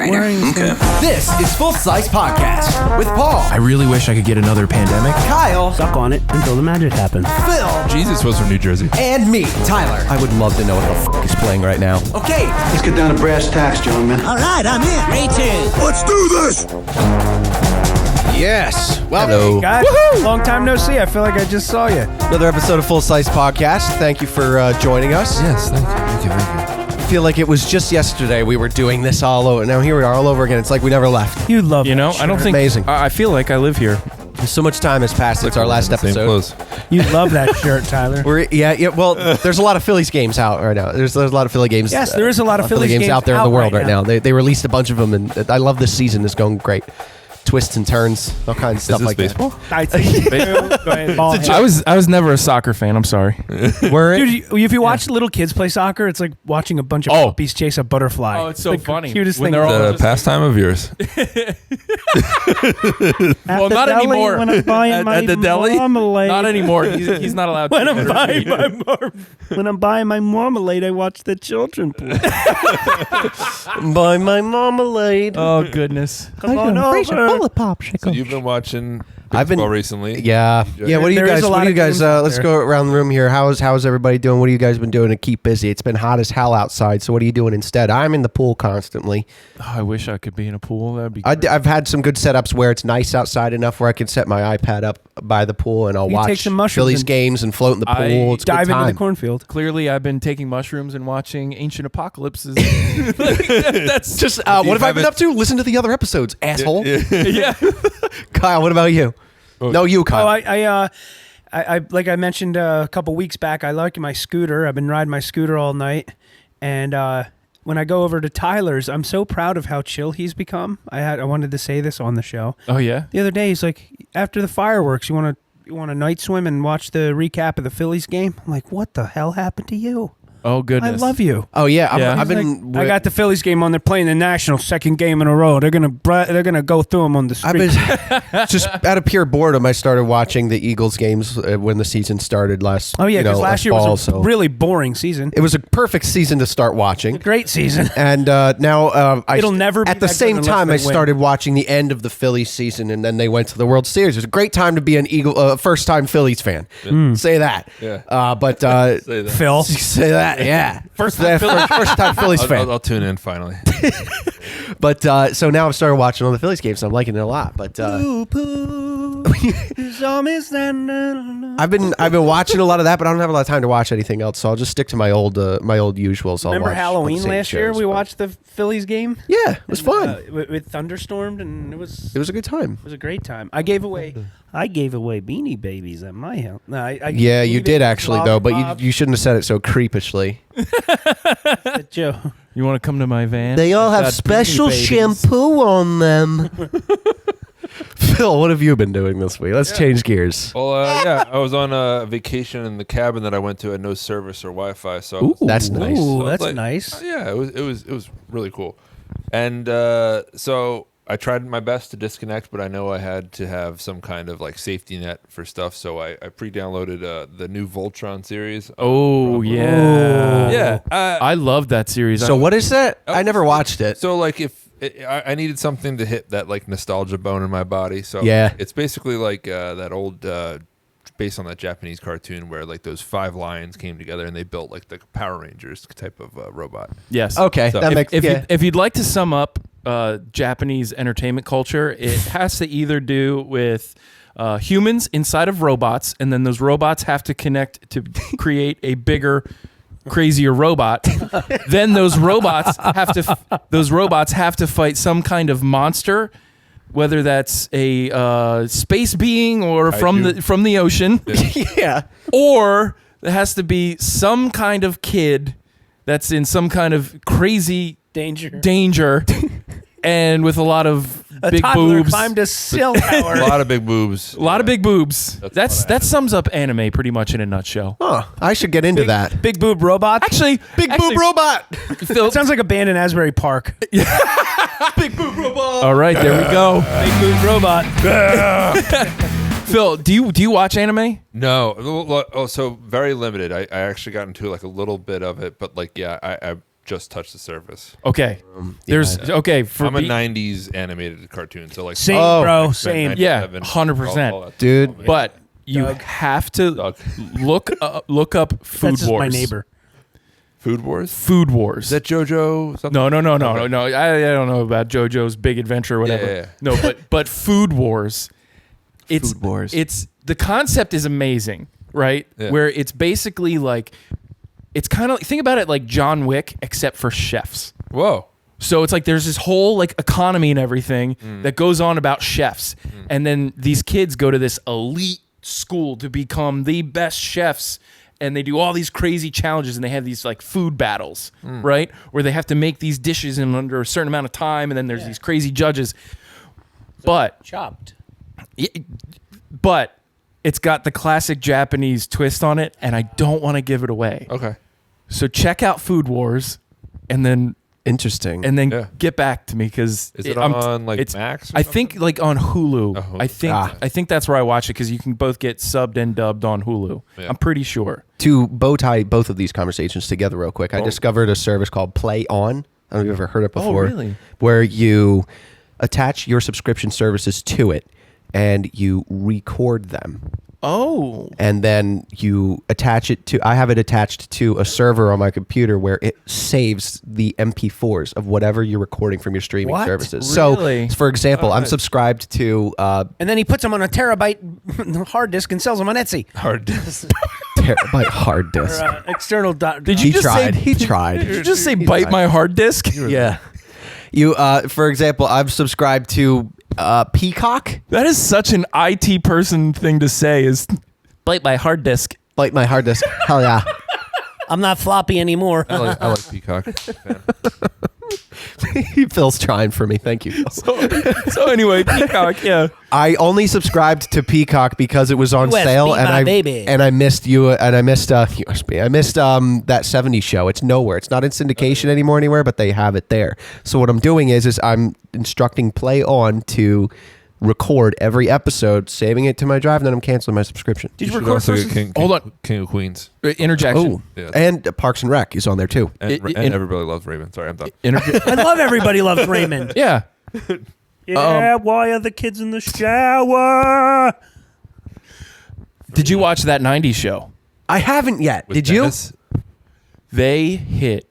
generator. Okay. This is Full Size Podcast with Paul. I really wish I could get another pandemic. Kyle. Suck on it until the magic happens. Phil. Jesus was from New Jersey. And me, Tyler. I would love to know what the f*** is playing right now. Okay. Let's get down to brass tacks, gentlemen. All right, I'm in. Me too. Let's do this! Yes. Well, Hello. Guys, long time no see. I feel like I just saw you. Another episode of Full Size Podcast. Thank you for joining us. Yes, thank you. I feel like it was just yesterday we were doing this all over. Now here we are all over again. It's like we never left. You love You know, I don't think Amazing. I feel like I live here. So much time has passed since our last episode. You love that shirt, Tyler. Yeah. Well, there's a lot of Phillies games out right now. There's a lot of Philly games. Yes, there is a lot of Phillies games out there in the out world right right now. They released a bunch of them, and I love this season. It's going great. Twists and turns, all kinds of stuff Is this like baseball? I think. Go ahead, ball head. I was never a soccer fan. I'm sorry. Dude, if you watch little kids play soccer, it's like watching a bunch of puppies chase a butterfly. Oh, it's so the funny. Cutest When thing. they're all The pastime of yours. Well, not anymore. When I'm buying At the deli? marmalade. Not anymore. He's not allowed When to. I'm buying my marmalade, I watch the children play. Buy my marmalade. Oh goodness. Come on over. So you've been watching I've been baseball recently. Yeah. What do you There is guys? a What lot do you of guys? games out Let's there. go around the room here. How's everybody doing? What have you guys been doing to keep busy? It's been hot as hell outside. So what are you doing instead? I'm in the pool constantly. Oh, I wish I could be in a pool. That'd be. I've had some good setups where it's nice outside enough where I can set my iPad up by the pool and I'll You watch take some mushrooms Phillies and games and float in the pool. It's a good Dive into time. the cornfield. Clearly, I've been taking mushrooms and watching Ancient Apocalypses. That's Just what have I been up to? Listen to the other episodes, asshole. yeah. Kyle, what about you? No, you, Kyle. I like I mentioned a couple weeks back, I like my scooter. I've been riding my scooter all night, and when I go over to Tyler's, I'm so proud of how chill he's become. I wanted to say this on the show. Oh yeah. The other day, he's like, after the fireworks, you want to night swim and watch the recap of the Phillies game? I'm like, what the hell happened to you? Oh goodness. I love you. Oh yeah, Yeah. I've He's been. like, I got the Phillies game on. They're playing the Nationals, second game in a row. They're gonna go through them on the I've street. been just out of pure boredom. I started watching the Eagles games when the season started last. Oh yeah, because last year fall, was a really boring season. It was a perfect season to start watching. Great season. And now It'll never be at the that same good time I unless they win. started watching the end of the Phillies season, and then they went to the World Series. It was a great time to be an first time Phillies fan. Say that. Yeah. But Say that. Phil. say that. Yeah. First First time Phillies fan. I'll tune in finally. But so now I've started watching all the Phillies games, and I'm liking it a lot. But I've been watching a lot of that, but I don't have a lot of time to watch anything else. So I'll just stick to my old usuals. I'll Remember watch Halloween the same last year? shows, We but- watched the Phillies game. Yeah, it was fun. With thunderstormed, and it was It was a good time. a great time. I gave away Beanie Babies at my house. No, Yeah, you did actually though, but Lollipop, you shouldn't have said it so creepishly. Joe. You want to come to my van? They all have Got special Beanie Babies. shampoo on them. Phil, what have you been doing this week? Let's change gears. Well, I was on a vacation in the cabin that I went to, had no service or Wi-Fi, so I was- That's nice. Ooh, I was that's nice. Yeah, it was really cool, and so I tried my best to disconnect, but I know I had to have some kind of like safety net for stuff, so I pre-downloaded the new Voltron series. Oh yeah. Yeah, I love that series. So what is that? I never watched it. So like if I needed something to hit that like nostalgia bone in my body, so Yeah. it's basically like that old based on that Japanese cartoon where like those 5 lions came together and they built like the Power Rangers type of robot. Yes. Okay, So that makes If you'd like to sum up Japanese entertainment culture, it has to either do with humans inside of robots, and then those robots have to connect to create a bigger, crazier robot. Then those robots have to fight some kind of monster, whether that's a space being or from the ocean, yeah. or there has to be some kind of kid that's in some kind of crazy danger and with a lot of big toddler boobs. climbed a cell tower. A lot of big boobs. A lot of big boobs. That's That sums up anime pretty much in a nutshell. Huh. I should get into that. Big boob robot. Actually, Big boob robot. Phil, It sounds like a band in Asbury Park. Big boob robot. all right, there we go. Big boob robot. Phil, do you watch anime? No. Oh, so very limited. I actually got into like a little bit of it, but like, yeah, I just touched the surface. Okay. There's okay for I'm a 90s animated cartoon, so like Same, Oh. bro. Same. Yeah, 97, 100%. all that Dude. stuff. but you have to Doug. look up Food That's just Wars. my neighbor. Food Wars. Food Wars. Is that JoJo? Something? No. Okay. I don't know about JoJo's Big Adventure or whatever. Yeah. No, but Food Wars. It's Food Wars. It's the concept is amazing, right? Yeah. Where it's basically like it's kind of think about it like John Wick except for chefs. Whoa. So it's like there's this whole like economy and everything that goes on about chefs, and then these kids go to this elite school to become the best chefs. And they do all these crazy challenges, and they have these like food battles, right? Where they have to make these dishes in under a certain amount of time, and then there's these crazy judges. But Chopped. but it's got the classic Japanese twist on it, and I don't want to give it away. Okay. So check out Food Wars, and then Interesting. Yeah. get back to me because Is it on like Max? Or I think like on Hulu. Oh, I think that's where I watch it because you can both get subbed and dubbed on Hulu. Yeah. I'm pretty sure. To bow tie both of these conversations together real quick, I discovered a service called Play On. I don't know if you've ever heard it before. really? Where you attach your subscription services to it and you record them. Oh, And then you attach it to, I have it attached to a server on my computer where it saves the MP4s of whatever you're recording from your streaming What? services. Really? So, for example, I'm subscribed to And then he puts them on a terabyte hard disk and sells them on Etsy. hard. terabyte hard disk. External. Did you He just tried. say? He tried. Did you just say He bite tried. my hard disk? Yeah. You, for example, I'm subscribed to Peacock. That is such an IT person thing to say. Is bite my hard disk. Bite my hard disk. Hell yeah. I'm not floppy anymore. I like Peacock. Phil's trying for me. Thank you. So anyway, Peacock. Yeah. I only subscribed to Peacock because it was on USB, sale, and my baby. I missed USB. I missed that 70's show. It's nowhere. It's not in syndication anymore anywhere, but they have it there. So what I'm doing is I'm instructing Play On to record every episode, saving it to my drive, and then I'm canceling my subscription. Did you should record also first? get Hold on. King of Queens. Interjection. Oh, Yeah. and Parks and Rec is on there too. And, It- and it- everybody loves Raven. Sorry, I'm done. I love Everybody Loves Raymond. Yeah. Yeah, why are the kids in the shower? Did you watch that 90's show? I haven't yet. With Did you? Dennis? They hit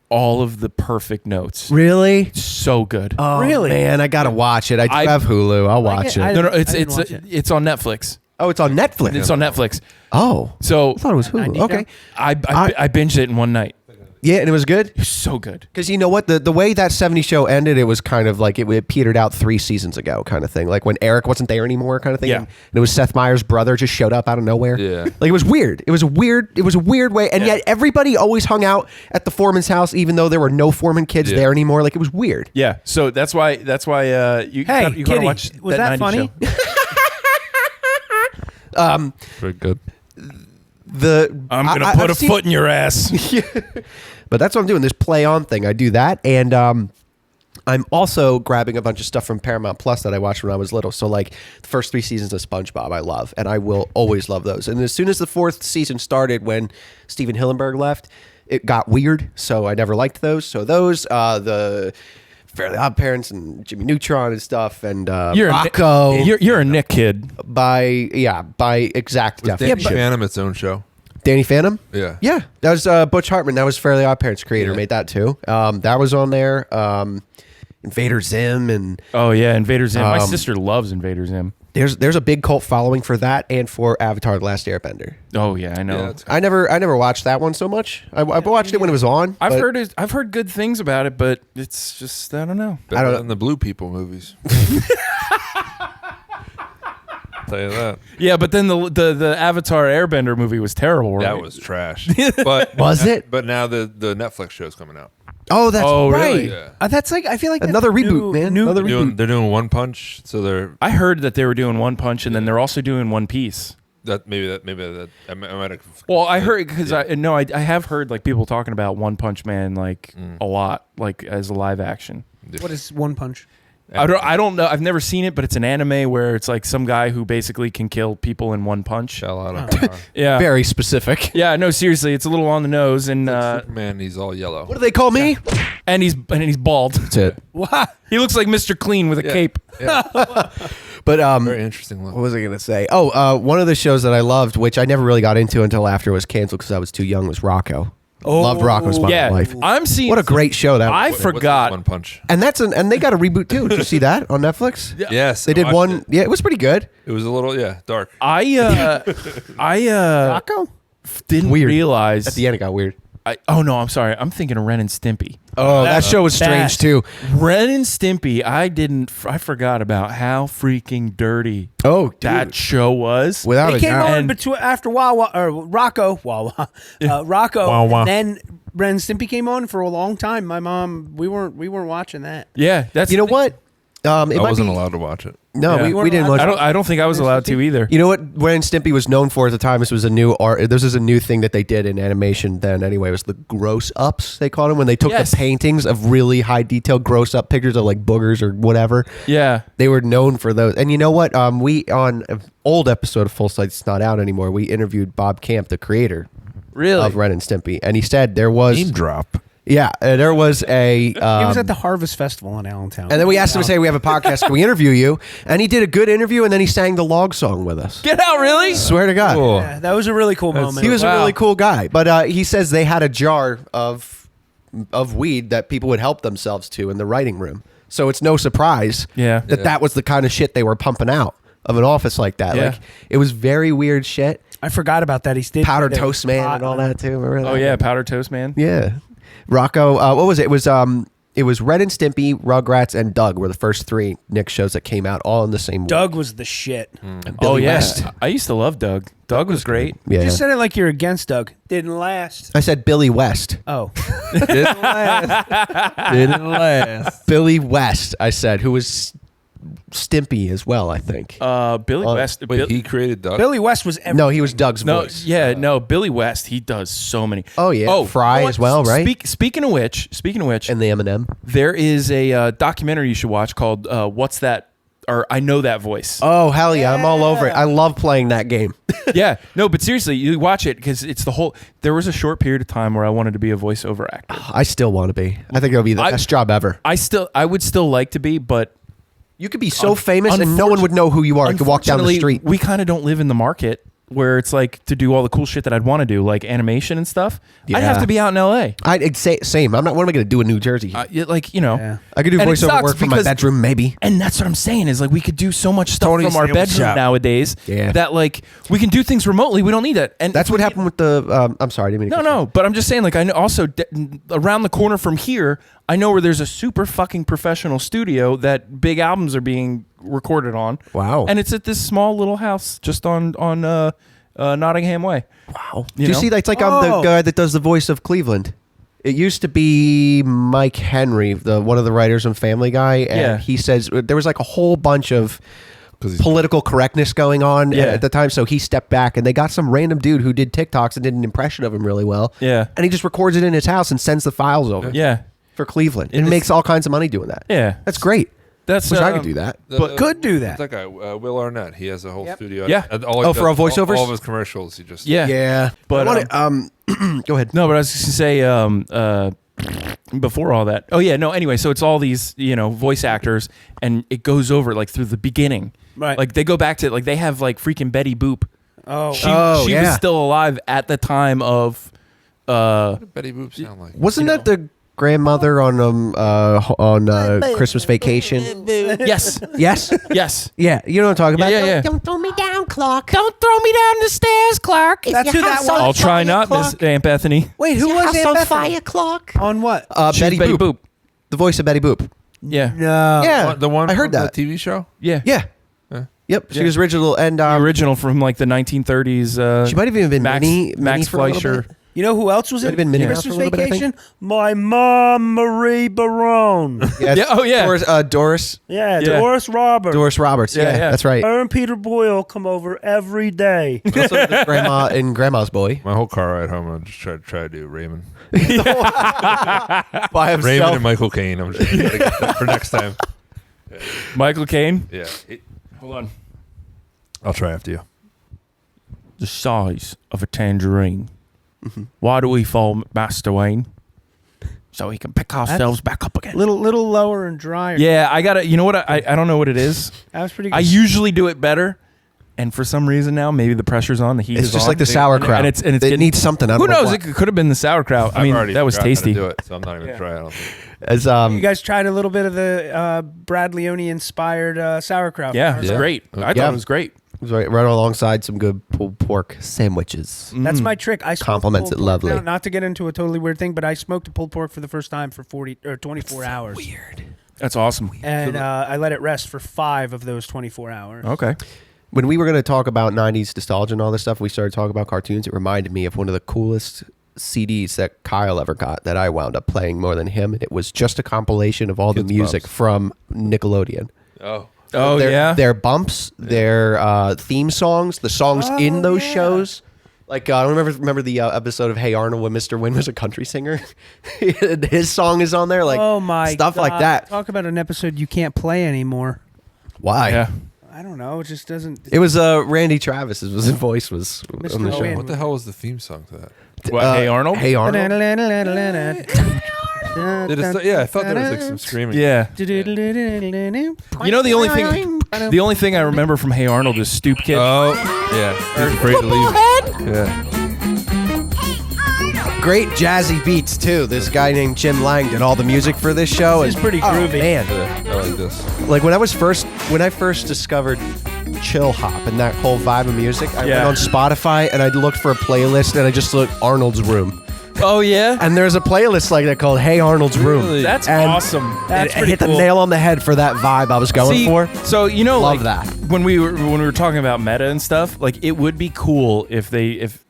all of the perfect notes. Really? So good. Oh, Really? man, I gotta watch it. I do I- have Hulu. I'll watch I- it. No, I it's didn't watch it. it's on Netflix. Oh, it's on Netflix. It's on Netflix. Oh, So I thought it was Hulu. 90 Okay. I binged it in one night. Yeah, and it was good. It was so good. Because you know what? The way that 70 show ended, it was kind of like it petered out 3 seasons ago kind of thing. Like when Eric wasn't there anymore kind of thing. Yeah. And it was Seth Meyers' brother just showed up out of nowhere. Yeah. Like it was weird. It was a weird way. And yet everybody always hung out at the Foreman's house even though there were no Foreman kids Yeah. there anymore. Like it was weird. Yeah. So that's why you Hey, gotta Kitty, watch was that 90's funny? show. Very good. I'm gonna put a foot in your ass. But that's what I'm doing, this Play On thing. I do that, and I'm also grabbing a bunch of stuff from Paramount Plus that I watched when I was little. So like the first 3 seasons of SpongeBob I love, and I will always love those. And as soon as the 4th season started, when Steven Hillenburg left, it got weird, so I never liked those. So those, the Fairly Odd Parents and Jimmy Neutron and stuff, and Rocco You're a Nick kid. by exact Danny definition. Phantom its own show. Danny Phantom? Yeah. Yeah. That was Butch Hartman. That was Fairly Odd Parents creator. Yeah. Made that too. That was on there. Invader Zim, and Oh yeah, Invader Zim. My Um, sister loves Invader Zim. there's a big cult following for that and for Avatar: The Last Airbender. Oh yeah, I know. Yeah, it's- I never watched that one so much. I watched it when it was on. I've but I've heard good things about it, but it's just I don't know. Better don't- than the Blue People movies. Tell you that. Yeah, but then the Avatar Airbender movie was terrible. Right? That was trash. But Was it? But now the Netflix show's coming out. Oh, that's Oh, right. really? Yeah. That's like I feel like Another that's reboot, man. New, Another reboot. They're doing One Punch, so they're I heard that they were doing One Punch, and then they're also doing One Piece. maybe that I might have. Well, I heard because I have heard like people talking about One Punch Man like a lot, like as a live action. What is One Punch? I don't know. I've never seen it, but it's an anime where it's like some guy who basically can kill people in one punch. Fell out of Yeah. Very specific. Yeah, no, seriously, it's a little on the nose, and Superman, he's all yellow. What do they call me? and he's bald. That's it. What? He looks like Mr. Clean with a cape. But Very interesting look. what was I gonna say? Oh, one of the shows that I loved, which I never really got into until after it was canceled because I was too young, was Rocco. Loved Rocco's Modern Yeah, Life. I'm seeing. What a great show that I was. forgot. One Punch. And they got a reboot too. Did you see that on Netflix? Yes, They did I watched one. It. Yeah, it was pretty good. It was a little dark. I Rocco? didn't Weird. realize At the end, it got weird. oh no, I'm sorry. I'm thinking of Ren and Stimpy. Oh, that show was strange fast. too. Ren and Stimpy. I forgot about how freaking dirty Oh, dude. that show was. Without They a came doubt. on And- between after Wawa or Rocco, Wawa, Rocco. Wawa. Then Ren and Stimpy came on for a long time. My mom, we weren't watching that. Yeah, that's You know what? It I might wasn't be, allowed to watch it. No, Yeah. we didn't watch. I don't think I was allowed to either. You know what Ren and Stimpy was known for at the time? This was a new art. This is a new thing that they did in animation then. Anyway, it was the gross ups they called them when they took Yes. the paintings of really high detail gross up pictures of like boogers or whatever. Yeah. They were known for those. And you know what? We on an old episode of Full Sight, it's not out anymore. We interviewed Bob Camp, the creator Really? of Ren and Stimpy, and he said there was Name drop. there was a. He was at the Harvest Festival in Allentown. and then we asked him to say, we have a podcast. Can we interview you? And he did a good interview, and then he sang the log song with us. Get out, really? Swear to God. Cool. Yeah, that was a really cool moment. He was Wow. a really cool guy. But he says they had a jar of weed that people would help themselves to in the writing room. So it's no surprise Yeah. that was the kind of shit they were pumping out of an office like that. Yeah. Like it was very weird shit. I forgot about that. He did Powder did a Toast Man pot- and all that too. Remember that? Oh yeah, Powder Toast Man. Yeah. Rocco, what was it? It was Ren and Stimpy, Rugrats, and Doug were the first three Nick shows that came out all in the same week. Doug was the shit. And Oh Billy yeah, West. I used to love Doug. Doug was great. Yeah. Just said it like you're against Doug. Didn't last. I said Billy West. Oh, Didn't last. Didn't last. Billy West, I said, who was Stimpy as well, I think. Billy West. Wait, he created Doug. Billy West was. No, he was Doug's No, voice. yeah, no. Billy West. He does so many. Oh, yeah. Fry you know what? as well, right? Speaking of which, And the Eminem. there is a documentary you should watch called "What's That?" or "I Know That Voice." Oh, hell yeah. I'm all over it. I love playing that game. Yeah, no, but seriously, you watch it because it's the whole. There was a short period of time where I wanted to be a voiceover actor. I still want to be. I think it'll be the best job ever. I would still like to be, but You could be so famous and no one would know who you are. You could walk down the unfortunately, street. We kind of don't live in the market where it's like to do all the cool shit that I'd want to do, like animation and stuff. I'd have Yeah. to be out in LA. I'd say same. I'm not. What am I going to do in New Jersey? Like, you know. Yeah. I could do and it voiceover sucks work from my because- bedroom, maybe. And that's what I'm saying is like we could do so much stuff Tony's from our sandwich bedroom shop. nowadays Yeah. that like we can do things remotely. We don't need that. And That's what happened with the. I'm sorry, I didn't mean to cut you No, but I'm just saying like I know also around the corner from here, I know where there's a super fucking professional studio that big albums are being recorded on. Wow. And it's at this small little house just on Nottingham Way. Wow. You Do you know? see that's like I'm the guy that does the voice of Cleveland. It used to be Mike Henry, one of the writers on Family Guy, and Yeah. he says there was like a whole bunch of 'Cause he's- political correctness going on Yeah. at the time, so he stepped back and they got some random dude who did TikToks and did an impression of him really well. Yeah. And he just records it in his house and sends the files over Yeah. for Cleveland. And And it's- makes all kinds of money doing that. Yeah. That's great. That's Wish I could do that. But could do that. That guy, Will Arnett, he has a whole studio. Yeah. And all he Oh, does- for all voiceovers? All of his commercials, he just Yeah. Yeah. But, I wanna- go ahead. No, but I was just gonna say before all that. Oh yeah, no. Anyway, so it's all these voice actors, and it goes over like through the beginning. Right. Like they go back to like they have like freaking Betty Boop. Oh, She Oh, was yeah. still alive at the time of. What did Betty Boop sound like? Wasn't that the grandmother on Christmas Vacation? Yes. Yes. Yes. Yeah. You know what I'm talking about? Yeah. Don't throw me down, Clark. Don't throw me down the stairs, Clark. If That's your who that house was. on I'll try fire, not, Miss Clark. Aunt Bethany. wait, who Your was house Aunt on Bethany? fire, Clark? On what? She's Betty Boop. The voice of Betty Boop. Yeah. No. Yeah. The one I heard from that. the TV show? Yeah. Yeah. Yep. She Yeah. was original, and The original from like the 1930s. she might have even been Max, Minnie Max for a little Fleischer. bit. You know who else was Might in have been Minnie Mouse Christmas for a little bit, I think. Vacation? My mom, Marie Barone. Yes. Yeah, oh, yeah. Doris yeah, Yeah. Doris Roberts. Doris Roberts. Yeah, Yeah, yeah. that's right. Her and Peter Boyle come over every day. Also the grandma and Grandma's Boy My whole car ride home, I just try to do Raymond. by Raymond and Michael Caine. I'm just trying to get that for next time. Michael Caine. Yeah. Hold on. I'll try after you. The size of a tangerine. Mm-hmm. Why do we fall Master Wayne? So we can pick ourselves back up again. Little lower and drier. Yeah, I gotta. You know what? I don't know what it is. That was pretty good. I usually do it better, and for some reason now, maybe the pressure's on. The heat. It's is just on. like the sauerkraut. and it's it getting- needs something. I don't Who know knows? what. It could have been the sauerkraut. I mean, I've already that was forgotten how to tasty. do it, so I'm not even trying. I don't think. As You guys tried a little bit of the Brad Leone inspired sauerkraut. Yeah, it's Yeah. great. I thought Yeah. it was great. it was right alongside some good pulled pork sandwiches. That's my trick. I smoked Compliments pulled it pork. lovely. Now, not to get into a totally weird thing, but I smoked a pulled pork for the first time for 40 or 24 hours. Weird. That's awesome. And I let it rest for 5 of those 24 hours. Okay. When we were going to talk about 90s nostalgia and all this stuff, we started talking about cartoons. It reminded me of one of the coolest CDs that Kyle ever got that I wound up playing more than him. And it was just a compilation of all Kids the music Bumps. from Nickelodeon. Oh. Oh yeah. Their bumps, their theme songs, the songs in those shows. Like I don't remember the episode of Hey Arnold when Mr. Wynn was a country singer. His song is on there, like Oh my stuff like God. that. Talk about an episode you can't play anymore. Why? Yeah. I don't know. It just doesn't. It was Randy Travis. His voice was Mr. on the show. Wynn. What the hell was the theme song to that? What, Hey Arnold? Hey Arnold. Yeah, I thought there was like some screaming. Yeah. You know the only thing I remember from Hey Arnold is Stoop Kid. Oh, yeah. He's afraid to leave. Yeah. Great jazzy beats too. This guy named Jim Lang did all the music for this show. It's pretty groovy. Man, Yeah, I like this. like when I first discovered chill hop and that whole vibe of music, I Yeah. went on Spotify and I looked for a playlist and I just looked Arnold's Room. Oh yeah. And there's a playlist like that called Hey Arnold's Room. Really? That's And awesome. That's it pretty hit the cool. nail on the head for that vibe I was going See, for. so you know, Love like, that. when we were talking about Meta and stuff, like it would be cool if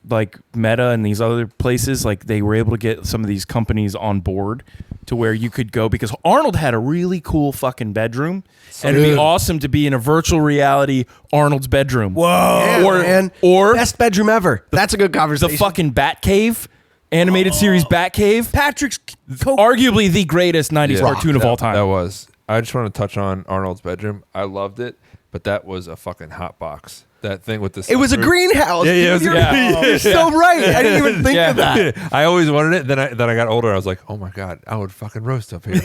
like Meta and these other places, like they were able to get some of these companies on board to where you could go, because Arnold had a really cool fucking bedroom, and it'd be good. awesome to be in a virtual reality Arnold's bedroom. Whoa! Yeah, or best bedroom ever. That's a good the conversation. fucking Batcave animated series Batcave. Patrick's Arguably the greatest 90s cartoon of all time. That was. I just want to touch on Arnold's bedroom. I loved it, but that was a fucking hot box. That thing with the It was a sunroof. greenhouse. Yeah, yeah, it was a You're, greenhouse. you're so right. I didn't even think Yeah. of that. I always wanted it. Then I got older. I was like, oh my god, I would fucking roast up here.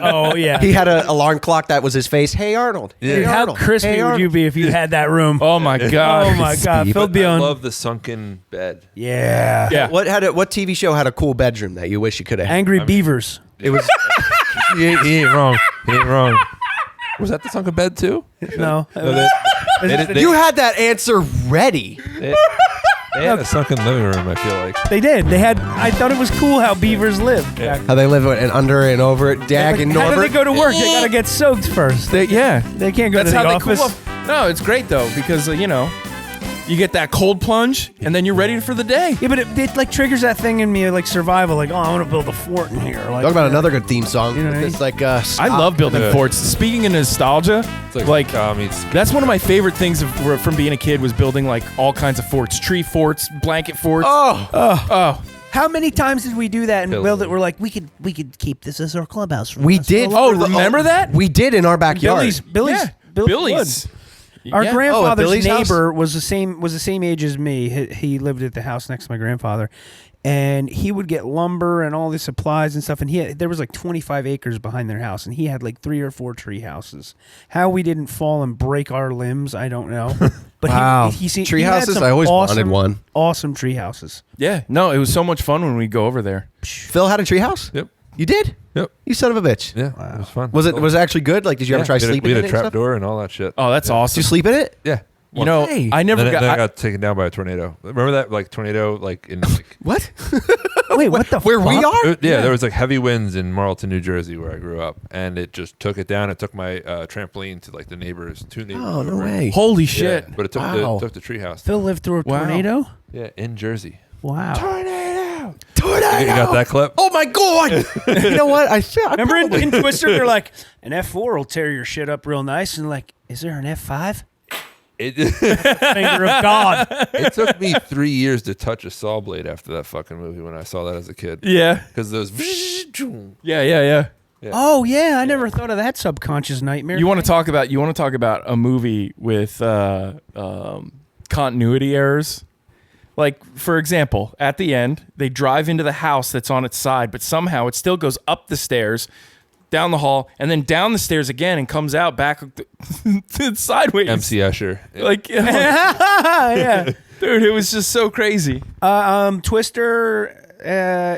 Oh yeah. He had an alarm clock that was his face. Hey Arnold. Yeah. Hey, Dude, how Arnold. crispy Hey, would Arnold. you be if you had that room? Oh my god! Oh my God, Speed. Phil I Beyond. love the sunken bed. Yeah. Yeah. What TV show had a cool bedroom that you wish you could have? Angry Beavers. It was He ain't wrong. He ain't wrong. Was that the sunken bed too? No. you had that answer ready. They had a sunken living room. I feel like. They did. They had. I thought it was cool how beavers live. Yeah. How they live and under and over it, Dag and How do Norbert. they go to work? They gotta get soaked first. Yeah. They can't go That's to the how office. they cool off. No, it's great though, because you know, you get that cold plunge and then you're ready for the day. Yeah, but it like triggers that thing in me, like survival. Like, oh, I want to build a fort in here. Like, Talk about another good theme song. You know what I mean? It's like I love building Yeah. forts. Speaking of nostalgia, It's like meets that's one of my favorite things from being a kid was building like all kinds of forts, tree forts, blanket forts. Oh, How many times did we do that and Build build it. it? We're like, we could keep this as our clubhouse. For we us. did. Oh, remember that? We did in our backyard. Billy's Yeah. Billy's. Our Yeah. grandfather's Billy's house? neighbor was the same age as me. He lived at the house next to my grandfather, and he would get lumber and all the supplies and stuff. And there was like 25 acres behind their house, and he had like 3 or 4 tree houses. How we didn't fall and break our limbs, I don't know. But Wow. he Tree had houses? some I always awesome, wanted one. Awesome tree houses. Yeah. No, it was so much fun when we go over there. Phil had a treehouse. Yep. You did? Yep. You son of a bitch. Yeah. It was fun. Was it actually good? Like, did you ever try sleeping We in had it a and trap stuff? door and all that shit. Oh, that's Did awesome. you sleep in it? Yeah. You know, Hey. I never Then I got. got taken down by a tornado. Remember that like tornado like in like What? Wait, what the? Where we fuck? are? yeah, there was like heavy winds in Marlton, New Jersey, where I grew up, and it just took it down. It took my trampoline to like the neighbors, 2 neighbors. Oh, no over. way. Holy Yeah, shit! but it took Wow. the treehouse. Phil lived through a Wow. tornado. Yeah, in Jersey. Wow. Tornado. Tornado. You got that clip? Oh my god! You know what? I Remember in Twister, they're like, an F4 will tear your shit up real nice, and like, is there an F5? It Finger of God. it took me 3 years to touch a saw blade after that fucking movie when I saw that as a kid. Yeah. Because those Yeah. Oh yeah, I never thought of that subconscious nightmare. You want to talk about a movie with continuity errors? Like, for example, at the end, they drive into the house that's on its side, but somehow it still goes up the stairs, down the hall, and then down the stairs again and comes out back sideways. MC Escher. Like, yeah. Dude, it was just so crazy. Twister,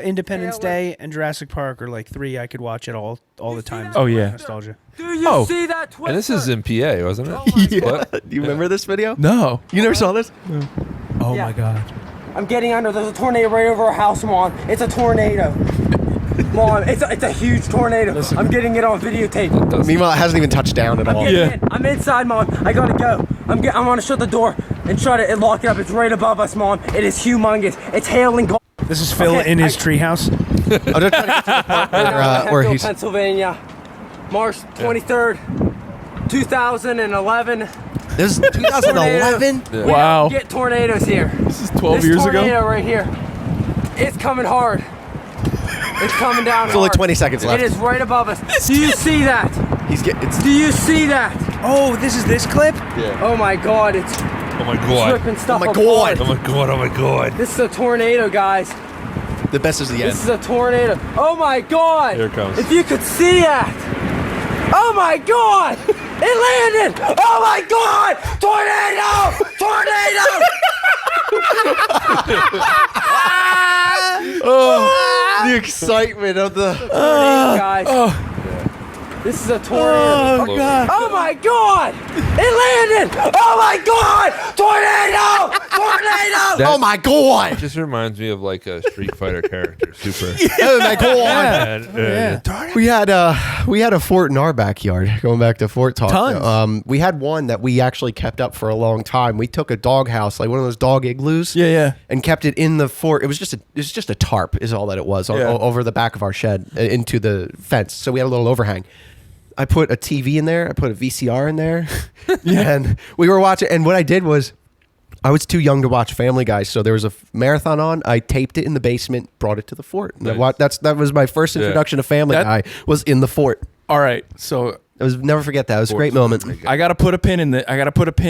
Independence Day, and Jurassic Park are like 3 I could watch it all the time. Oh, yeah. Nostalgia. Do you see that Twister? And this is in PA, wasn't it? What? Do you remember this video? No. You never saw this? Oh my God. I'm getting under. There's a tornado right over our house, Mom. It's a tornado. Mom, it's a huge tornado. I'm getting it on videotape. Meanwhile, it hasn't even touched down at all. Yeah. I'm inside, Mom. I gotta go. I'm gonna shut the door and try to lock it up. It's right above us, Mom. It is humongous. It's hailing. This is Phil in his treehouse. I'm just trying to get to the part where he's... Pennsylvania, March 23rd, 2011. This is 2011? We Wow. don't get tornadoes here. This is 12 This years tornado ago. right here, it's coming hard. It's coming down It's only hard. 20 seconds left. It is right above us. Do you see that? It's Do you see that? Oh, this is this clip? Oh my God, it's Oh my god. ripping stuff my apart. God. Oh my god. Oh my god. This is a tornado, guys. the best is the end. This is a tornado. Oh my God. Here it comes. If you could see that. Oh my God. It landed. Oh my God. Tornado. Tornado. The excitement of the... Tornado, guys. This is a tornado. Oh god. Oh my God! It landed! Oh my God! Tornado! Tornado! Oh my god! It just reminds me of like a Street Fighter character. Super. Oh my god! Yeah. We had a fort in our backyard. Going back to fort talk. Tons. We had one that we actually kept up for a long time. We took a dog house, like one of those dog igloos. Yeah. And kept it in the fort. It was just a tarp, is all that it was, Yeah. over the back of our shed into the fence. So we had a little overhang. I put a TV in there. I put a VCR in there, and we were watching. And what I did was, I was too young to watch Family Guy, so there was a marathon on. I taped it in the basement, brought it to the fort. And that was my first introduction to Family Guy. Was in the fort. All right. So I was never forget that. It was a great moment. I got to put a pin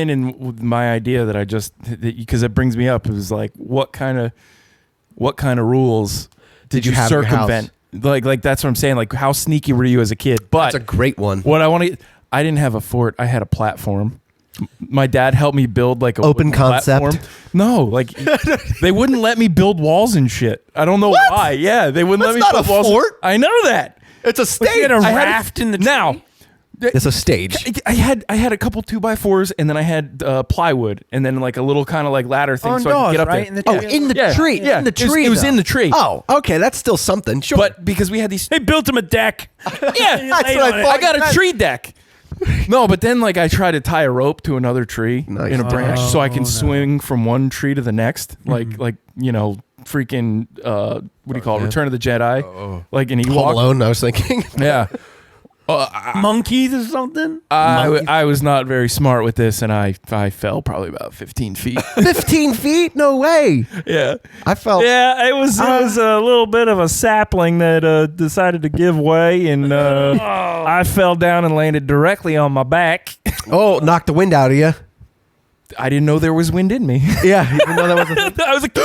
in my idea that I just, because it brings me up. It was like, what kind of rules did you have in your house? circumvent? Like that's what I'm saying. Like, how sneaky were you as a kid? But That's a great one. what I didn't have a fort. I had a platform. My dad helped me build like a Open wooden concept? platform. No, like they wouldn't let me build walls and shit. I don't know why. Yeah, they wouldn't let me That's not build a walls. fort. I know that. It's a You had a stage. raft in the tree? Now, It's a stage. I had a couple 2x4s, and then I had plywood, and then like a little kind of like ladder thing, On so I could doors, get up right? there. In the Oh, tree? in the Yeah. tree. Yeah. In the tree. It was though. in the tree. Oh, okay. That's still something. Sure. But because we had these, They built him a deck. yeah, That's what I thought. I got a tree deck. No, but then like I tried to tie a rope to another tree Nice. in a branch so I can no. swing from one tree to the next, like freaking what do you call it? Return of the Jedi, like an Home Ewok. Alone, I was thinking. Yeah. Monkeys or something? I was not very smart with this, and I fell probably about 15 feet. 15 feet? No way. Yeah. I felt. Yeah, it was a little bit of a sapling that decided to give way, and I fell down and landed directly on my back. Oh, knocked the wind out of you. I didn't know there was wind in me. Yeah, even though that was a I was like,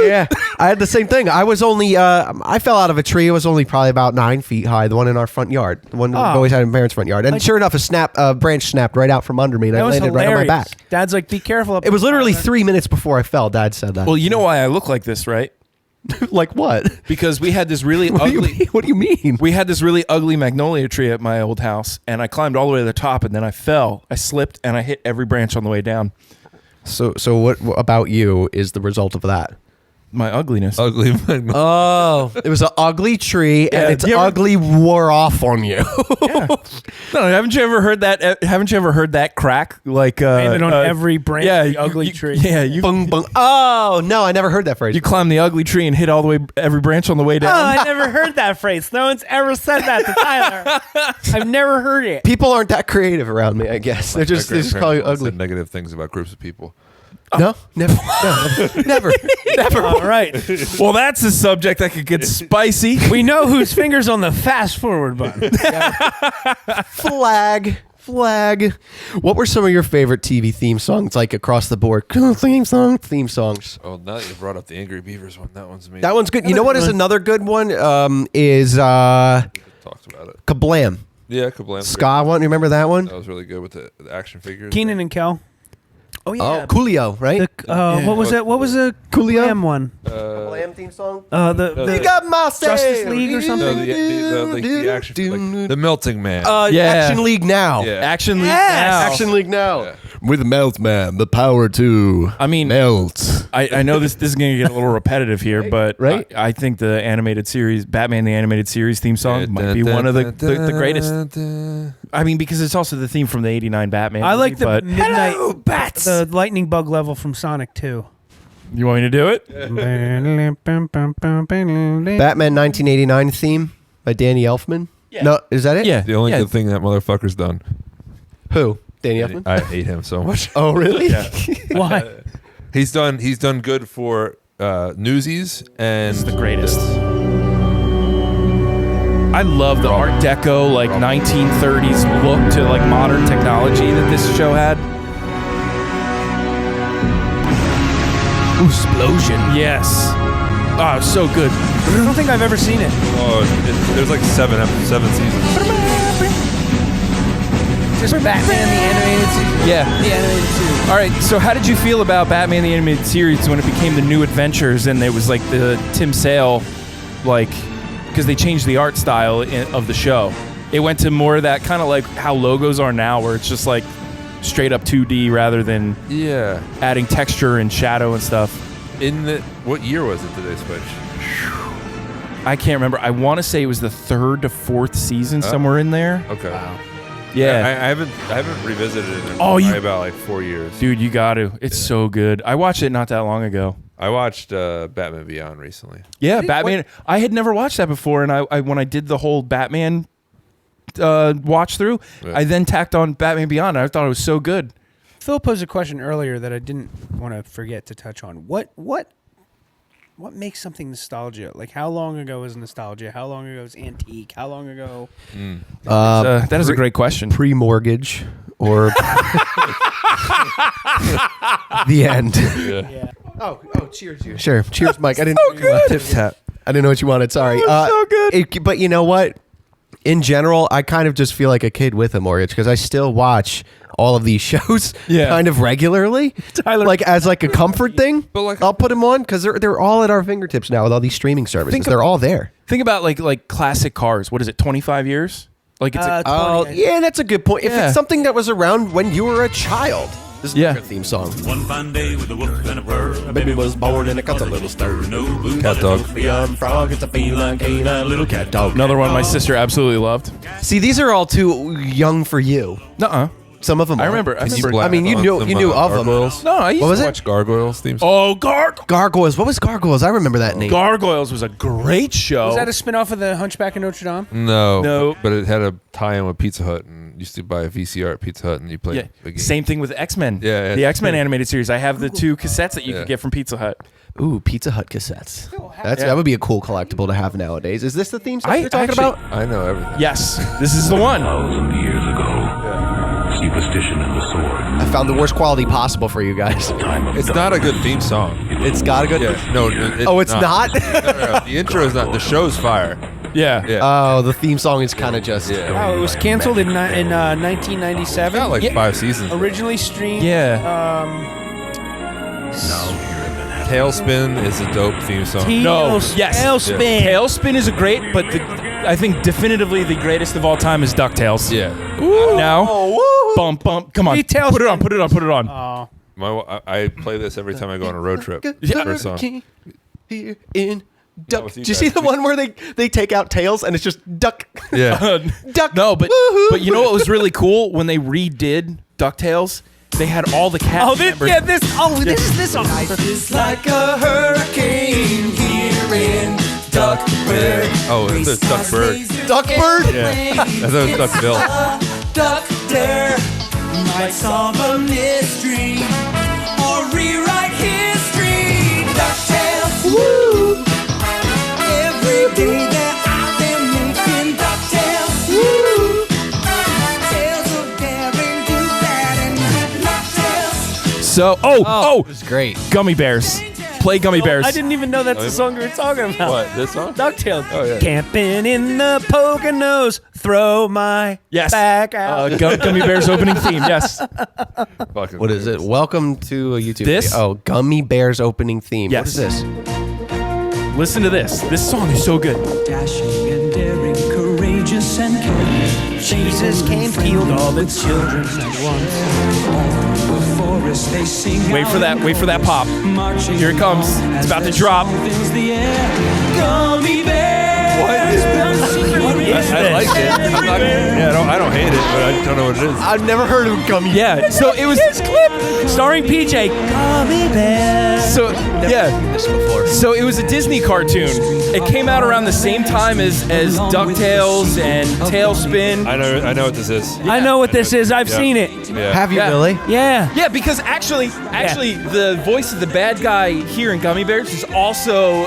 yeah, I had the same thing. I was only, I fell out of a tree. It was only probably about 9 feet high. The one in our front yard, the one that we've always had in my parents' front yard. And sure enough, a branch snapped right out from under me, and I That was landed right hilarious. on my back. Dad's like, be careful. It was literally 3 minutes before I fell. Dad said that. well, you know why I look like this, right? Like what? Because we had this really What do you ugly. mean? What do you mean? We had this really ugly magnolia tree at my old house, and I climbed all the way to the top, and then I fell. I slipped, and I hit every branch on the way down. So what about you is the result of that? My ugliness. Ugly. Oh, it was an ugly tree, Yeah, and its do you ever- ugly wore off on you. No, haven't you ever heard that? Haven't you ever heard that crack? Like Landed on every branch yeah, of the ugly tree. Yeah, you Bung, bung. Oh no, I never heard that phrase. you climb the ugly tree and hit all the way every branch on the way down. I never heard that phrase. No one's ever said that to Tyler. I've never heard it. People aren't that creative around me. I guess they're just call you ugly. Said negative things about groups of people. No, never, never. All right. Well, that's a subject that could get spicy. We know whose finger's on the fast forward button. Flag. What were some of your favorite TV theme songs, like across the board? Theme songs. Oh, now that you brought up the Angry Beavers one, that one's amazing. That one's good. You know what is another good one? Is Talked about it. Kablam. Yeah, Kablam. Ska one. You remember that one? That was really good with the action figures. Keenan and Kel. Oh, Coolio, right? What was it? What was the Coolio? Coolio one? Kablam theme song. The got my Justice League or something? No, the action, like, the Melting Man. Yeah. Action League Now. Yeah. Action League Yes. now. Action League Now. Yeah. With Melt Man, the power to I mean, melt. I know this is going to get a little repetitive here, but Right? I think the animated series, Batman the Animated Series theme song might be one of the greatest. I mean, because it's also the theme from the 89 Batman I like movie, the but midnight the lightning bug level from Sonic 2. you want me to do it? Batman 1989 theme by Danny Elfman. Yeah. No, is that it? Yeah. The only good thing that motherfucker's done. Who? Danny Elfman? I hate him so much. Oh, really? Why? He's done good for Newsies and It's the greatest. I love the Art Deco, like 1930s look to like modern technology that this show had. Explosion. Yes. Oh, so good. I don't think I've ever seen it. There's like seven seasons. Just Batman the animated series. Yeah. The animated series. All right, so how did you feel about Batman the Animated Series when it became the New Adventures and it was like the Tim Sale, like, because they changed the art style of the show. It went to more of that kind of like how logos are now, where it's just like straight up 2D rather than adding texture and shadow and stuff. What year was it that they switched? I can't remember. I want to say it was the 3rd to 4th season, somewhere in there. Okay. Wow. Yeah. I haven't revisited it in about like 4 years. Dude, you got to. It's so good. I watched it not that long ago. I watched Batman Beyond recently. Yeah, Batman. I had never watched that before, and I when I did the whole Batman watch through, I then tacked on Batman Beyond. I thought it was so good. Phil posed a question earlier that I didn't want to forget to touch on. What makes something nostalgia? Like, how long ago is nostalgia? How long ago is antique? How long ago? That is a great question. Pre-mortgage or the end. Yeah. Oh, cheers, you. Sure, cheers, Mike. I didn't. Tip tap. I didn't know what you wanted. Sorry. so good. But you know what? In general, I kind of just feel like a kid with a mortgage because I still watch all of these shows kind of regularly, like as like a comfort thing. But like, I'll put them on because they're all at our fingertips now with all these streaming services. They're all there. Think about like classic cars. What is it? 25 years? Like it's yeah, that's a good point. If Yeah. it's something that was around when you were a child. This is Yeah. a good theme song. One fine day with a whoop and a purr, a Baby was born and it got a little stir. no blue Cat dog. beyond frog, it's a feline canine little cat dog. another one my sister absolutely loved. See, these are all too young for you. Nuh-uh. Some of them. I are. remember. I mean, you knew of them. Gargoyles. No, I used What was to it? watch. Gargoyles theme song. Oh, Gargoyles. What was Gargoyles? I remember that name. Gargoyles was a great show. Was that a spin-off of the Hunchback of Notre Dame? No. But it had a tie-in with Pizza Hut, and you used to buy a VCR at Pizza Hut, and you played the game. Same thing with X-Men. Yeah. The X-Men animated series. I have the 2 cassettes that you could get from Pizza Hut. Ooh, Pizza Hut cassettes. That would be a cool collectible to have nowadays. Is this the theme song you're talking actually- about? I know everything. Yes, this is the one. 1,000 years ago, superstition and the sword. I found the worst quality possible for you guys. It's not a good theme song. It's got a good. Yeah. No. It's not. No. The intro is not. The show's fire. Yeah. Yeah. Oh, the theme song is kind of just. Yeah. Oh, it was canceled in 1997. Got like 5 seasons. Originally streamed. Yeah. Tailspin is a dope theme song. No. Yes. Tailspin. Tailspin is a great, but I think definitively the greatest of all time is DuckTales. Yeah. Now, bump. Come on. Hey, Put it on. Put it on. Oh. I play this every time I go on a road trip. Yeah. First song. Here in Duck. with you Do you see guys. the one where they take out tails and it's just duck? Yeah. Duck. No, but Woohoo. you know what was really cool when they redid DuckTales? They had all the cast members. This is this song. It's like a hurricane here in Duckburg. Oh, it's Duckburg. Duckbird. Yeah. I thought it was Duckville. Duck Dare might solve a mystery or So, It's great. Gummy Bears. Play Gummy Bears. I didn't even know that's the song we were talking about. What, this song? DuckTales. Oh, yeah. Camping in the Poconos, throw my back out. Gummy Bears opening theme. Yes. Fucking What is it? Welcome to a YouTube This? video. Oh, Gummy Bears opening theme. Yes. What is this? Listen to this. This song is so good. Dashing and daring, courageous and caring. Jesus came, healed all the children at once. The forest they sing Wait for that. Wait for that pop. marching Here it comes. It's about to drop. fills the air. Gummy bears. I like it. I'm not, I don't hate it, but I don't know what it is. I've never heard of Gummy. Yeah. So it was this clip Starring PJ. Gummy Bears. So yeah. Seen this before. So it was a Disney cartoon. It came out around the same time as DuckTales and Tailspin. I know what this is. I know what this is. I've Yeah. seen it. Yeah. Have you Yeah. really? Yeah. Yeah, because actually, the voice of the bad guy here in Gummy Bears is also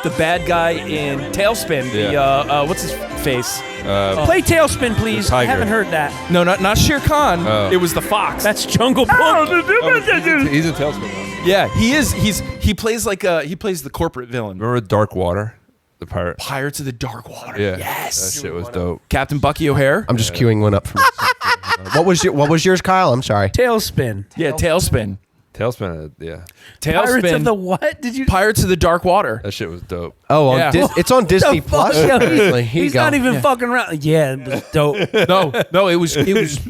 the bad guy in Tailspin. Yeah. The what's his face? Play Tailspin, please. The I tiger. haven't heard that. No, not Shere Khan. Oh. It was the fox. That's Jungle Book. He's in Tailspin though. Yeah, he is. He plays he plays the corporate villain. Remember Dark Water? The pirate. Pirates of the Dark Water. Yeah. Yes. That shit was dope. Captain Bucky O'Hare. I'm just queuing one up for myself. What was yours, Kyle? I'm sorry. Tailspin. Yeah, Tailspin. Tailspin, yeah. Tailspin. Pirates of the what? Did you? Pirates of the Dark Water. That shit was dope. Oh, Yeah. it's on Disney Plus. Here you He's go. not even fucking around. Yeah, it was dope. No, it was. It was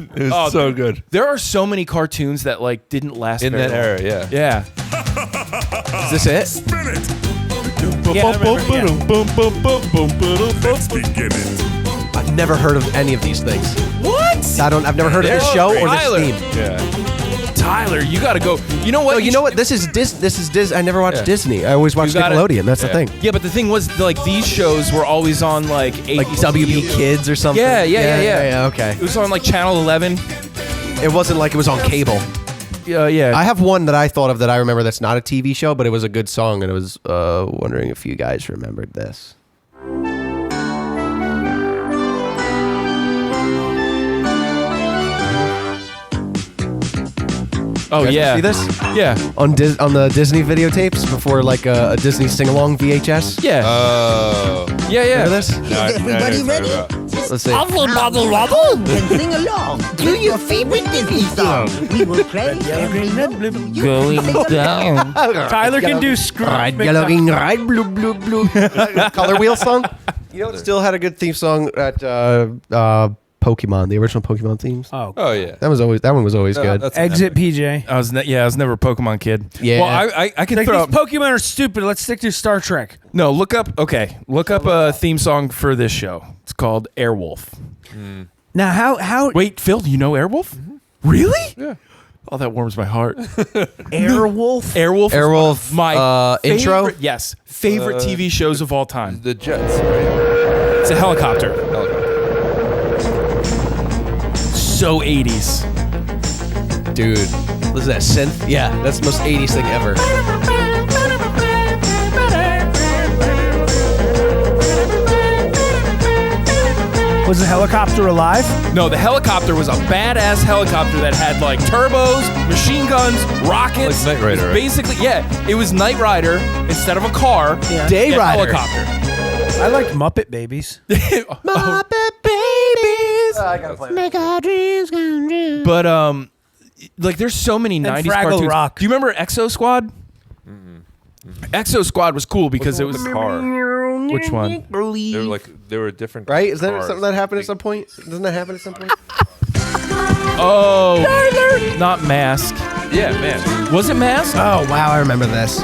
so good. There are so many cartoons that like didn't last In very that long. era, yeah. Yeah. Is this it? Spin it. Yeah, I remember, yeah. Let's begin it. I've never heard of any of these things. What? I've never heard of this show or this Tyler. theme. Yeah. Tyler, you got to go. You know what? Oh, you know what? This is Disney. I never watched Yeah. Disney. I always watched You gotta- Nickelodeon. That's the Yeah. thing. Yeah, but the thing was, like, these shows were always on like Like ABC. WB Kids or something. Yeah. Yeah, okay. It was on like Channel 11. It wasn't like it was on cable. Yeah. I have one that I thought of that I remember that's not a TV show, but it was a good song, and I was wondering if you guys remembered this. Oh You guys yeah. see this? Yeah. On the Disney videotapes before like a Disney sing-along VHS? Yeah. Oh. Yeah. Remember this? Everybody ready? Let's see. Everybody ready? Then sing along. Do your favorite Disney song. We will play Going down. Tyler can do Scrooge. Right, McDuck. yellow, right, blue, blue, blue. Color wheel song. You know, it still had a good theme song at Pokemon, the original Pokemon themes. Oh, Oh yeah. That one was always good. That's exit PJ. I was never a Pokemon kid. Yeah. Well, I can Like, throw these up. Pokemon are stupid. Let's stick to Star Trek. No, look up a theme song for this show. It's called Airwolf. Now, how Wait, Phil, do you know Airwolf? Really? Yeah. Oh, that warms my heart. Airwolf? Airwolf. is Airwolf, one of my intro? favorite- Yes, favorite TV shows of all time. the Jets, right? It's a helicopter. Helicopter. So 80s. Dude, listen to that synth. Yeah, that's the most 80s thing ever. Was the helicopter alive? No, the helicopter was a badass helicopter that had like turbos, machine guns, rockets. Like Knight Rider, It was right? basically, yeah, it was Knight Rider instead of a car. Yeah. Day a Rider. helicopter. I liked Muppet Babies. Muppet Babies. Make our dreams come true. But like there's so many 90s Fraggle cartoons. Rock. Do you remember Exo Squad? Exo Squad was cool because it was car. which one? They were different. Right? Is that cars. something that happened at some point? Doesn't that happen at some point? Oh, not Mask. Yeah, man. Was it Mask? Oh, wow, I remember this.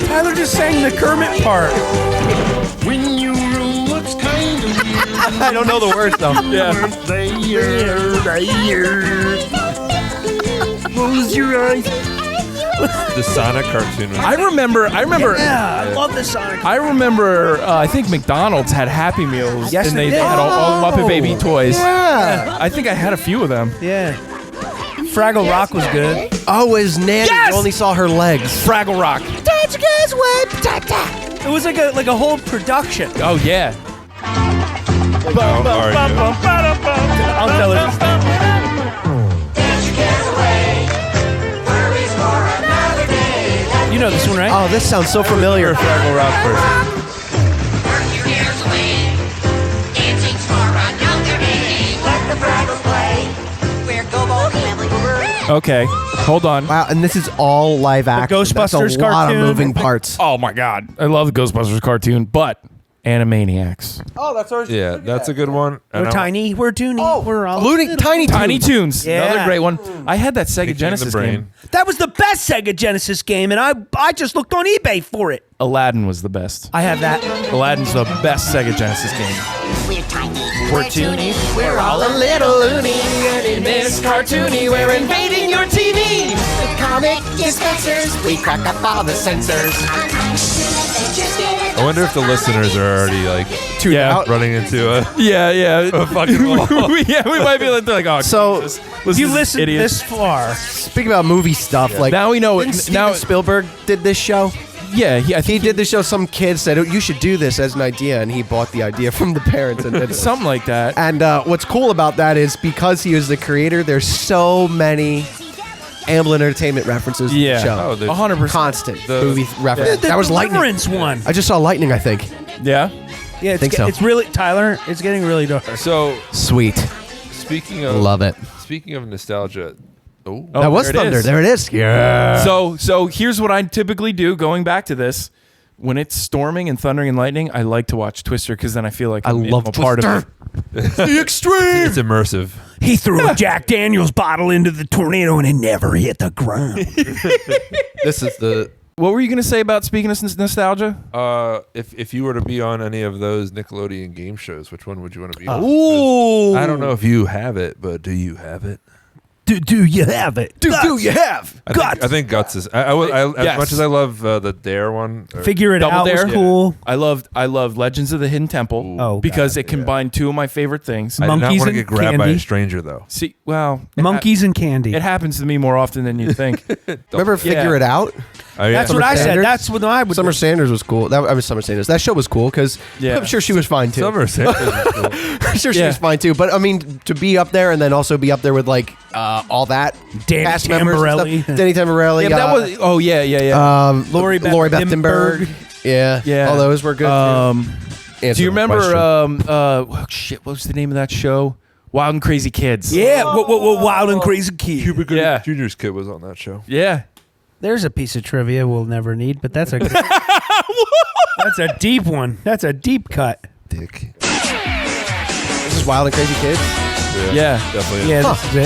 Tyler just sang the Kermit part. When you rule, what's kind of I don't know the words, though. Yeah. Close your eyes. The Sonic cartoon was. I remember. Yeah, I love the Sonic. I remember. I think McDonald's had Happy Meals, Yes, and they they did. had all the Muppet Baby toys. Yeah. I think I had a few of them. Yeah. Fraggle Rock was good. Oh, his nanny. Yes! You only saw her legs. Fraggle Rock. It was like a whole production. Oh yeah. I'll tell it. You know this one, right? Oh, this sounds so familiar. You're a Fraggle Rock person. Okay, hold on. Wow, and this is all live action. That's Ghostbusters a lot cartoon. of moving parts. Oh my god, I love the Ghostbusters cartoon, but Animaniacs, Oh, that's ours. Yeah, that's a good one. And We're tiny. We're toony. Oh, we're all Tiny Tiny Toons, Yeah. another great one. I had that Sega Picking the Genesis brain. game. That was the best Sega Genesis game, and I just looked on eBay for it. Aladdin was the best. I have that. Aladdin's the best Sega Genesis game. We're tiny. We're toony. We're all a little loony. And in this cartoony, we're invading your TV. With comic dispensers, we crack up all the sensors. I wonder if the listeners are already like Yeah, running into a yeah. fucking wall. Yeah, we might be like, oh, So, Jesus. You to listened idiots. this far. speaking about movie stuff, like Now we know it. didn't Steven Now, Spielberg did this show. yeah, I He think did this show. Some kid said, "Oh, you should do this as an idea," and he bought the idea from the parents and did it. something like that. And what's cool about that is because he was the creator, there's so many Amblin Entertainment references to Yeah. the show. Oh, there's 100%. Constant The- movie reference. The That was Lightning. Deliverance one. I just saw Lightning, I think. Yeah. Yeah, Think so. it's really Tyler. It's getting really dark. So Sweet. speaking of Love it. Speaking of nostalgia, Oh, That was there it Thunder. is. There it is. Yeah. So here's what I typically do. Going back to this, when it's storming and thundering and lightning, I like to watch Twister because then I feel like I I'm love a part of it. the extreme. it's immersive. He threw a Jack Daniels bottle into the tornado and it never hit the ground. This is the. What were you going to say about speaking of nostalgia? If you were to be on any of those Nickelodeon game shows, which one would you want to be on? Ooh. I don't know if you have it, but do you have it? Do you have it? Do you have? I think Guts is. As Yes. much as I love the Dare one. Figure it Double out. Dare? Was cool. I loved Legends of the Hidden Temple Oh, because it combined two of my favorite things. I did not Monkeys want to and get grabbed by candy. a stranger though. See, well, Monkeys and candy. It happens to me more often than you think. Remember Figure Yeah. It Out? That's what I said. Sanders? That's what I would. Summer Sanders was cool. Summer Sanders. That show was cool because Yeah. I'm sure she was fine too. Summer Sanders is cool. I'm sure she Yeah. was fine too. But I mean, to be up there and then also be up there with like all that Danny cast members and Tamborelli. stuff. Danny Tamborelli. Yeah, but that was. Oh yeah. Lori Beth Timberg. Yeah, Yeah. All those were good. Do you remember? What was the name of that show? Wild and Crazy Kids. Yeah, wild and crazy kid. Cuba Gooding Yeah. Jr.'s kid was on that show. Yeah. There's a piece of trivia we'll never need, but that's a that's a deep one. That's a deep cut. Dick. This is Wild and Crazy Kids. Yeah. Definitely. Yeah, this is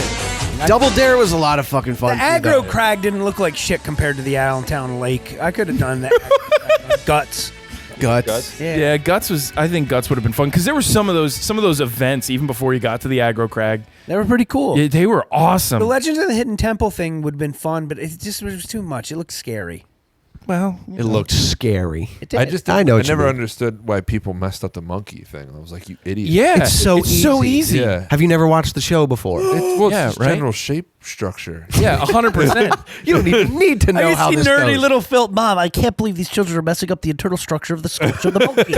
it. Double Dare was a lot of fucking The fun. aggro crag didn't look like shit compared to the Allentown Lake. I could have done that. Guts. Guts. Yeah, Guts was. I think Guts would have been fun because there were some of those events even before you got to the aggro crag. They were pretty cool. Yeah, they were awesome. The Legends of the Hidden Temple thing would have been fun, but it just was too much. It looked scary. Well, It looked scary. It did. I know what you never mean. understood why people messed up the monkey thing. I was like, you idiot. yeah, It's so easy. Yeah. Have you never watched the show before? Well, Yeah, it's right? general shape structure. Yeah, 100%. You don't even need to know how this goes. little Phil. Mom, I can't believe these children are messing up the internal structure of the sculpture of the monkey.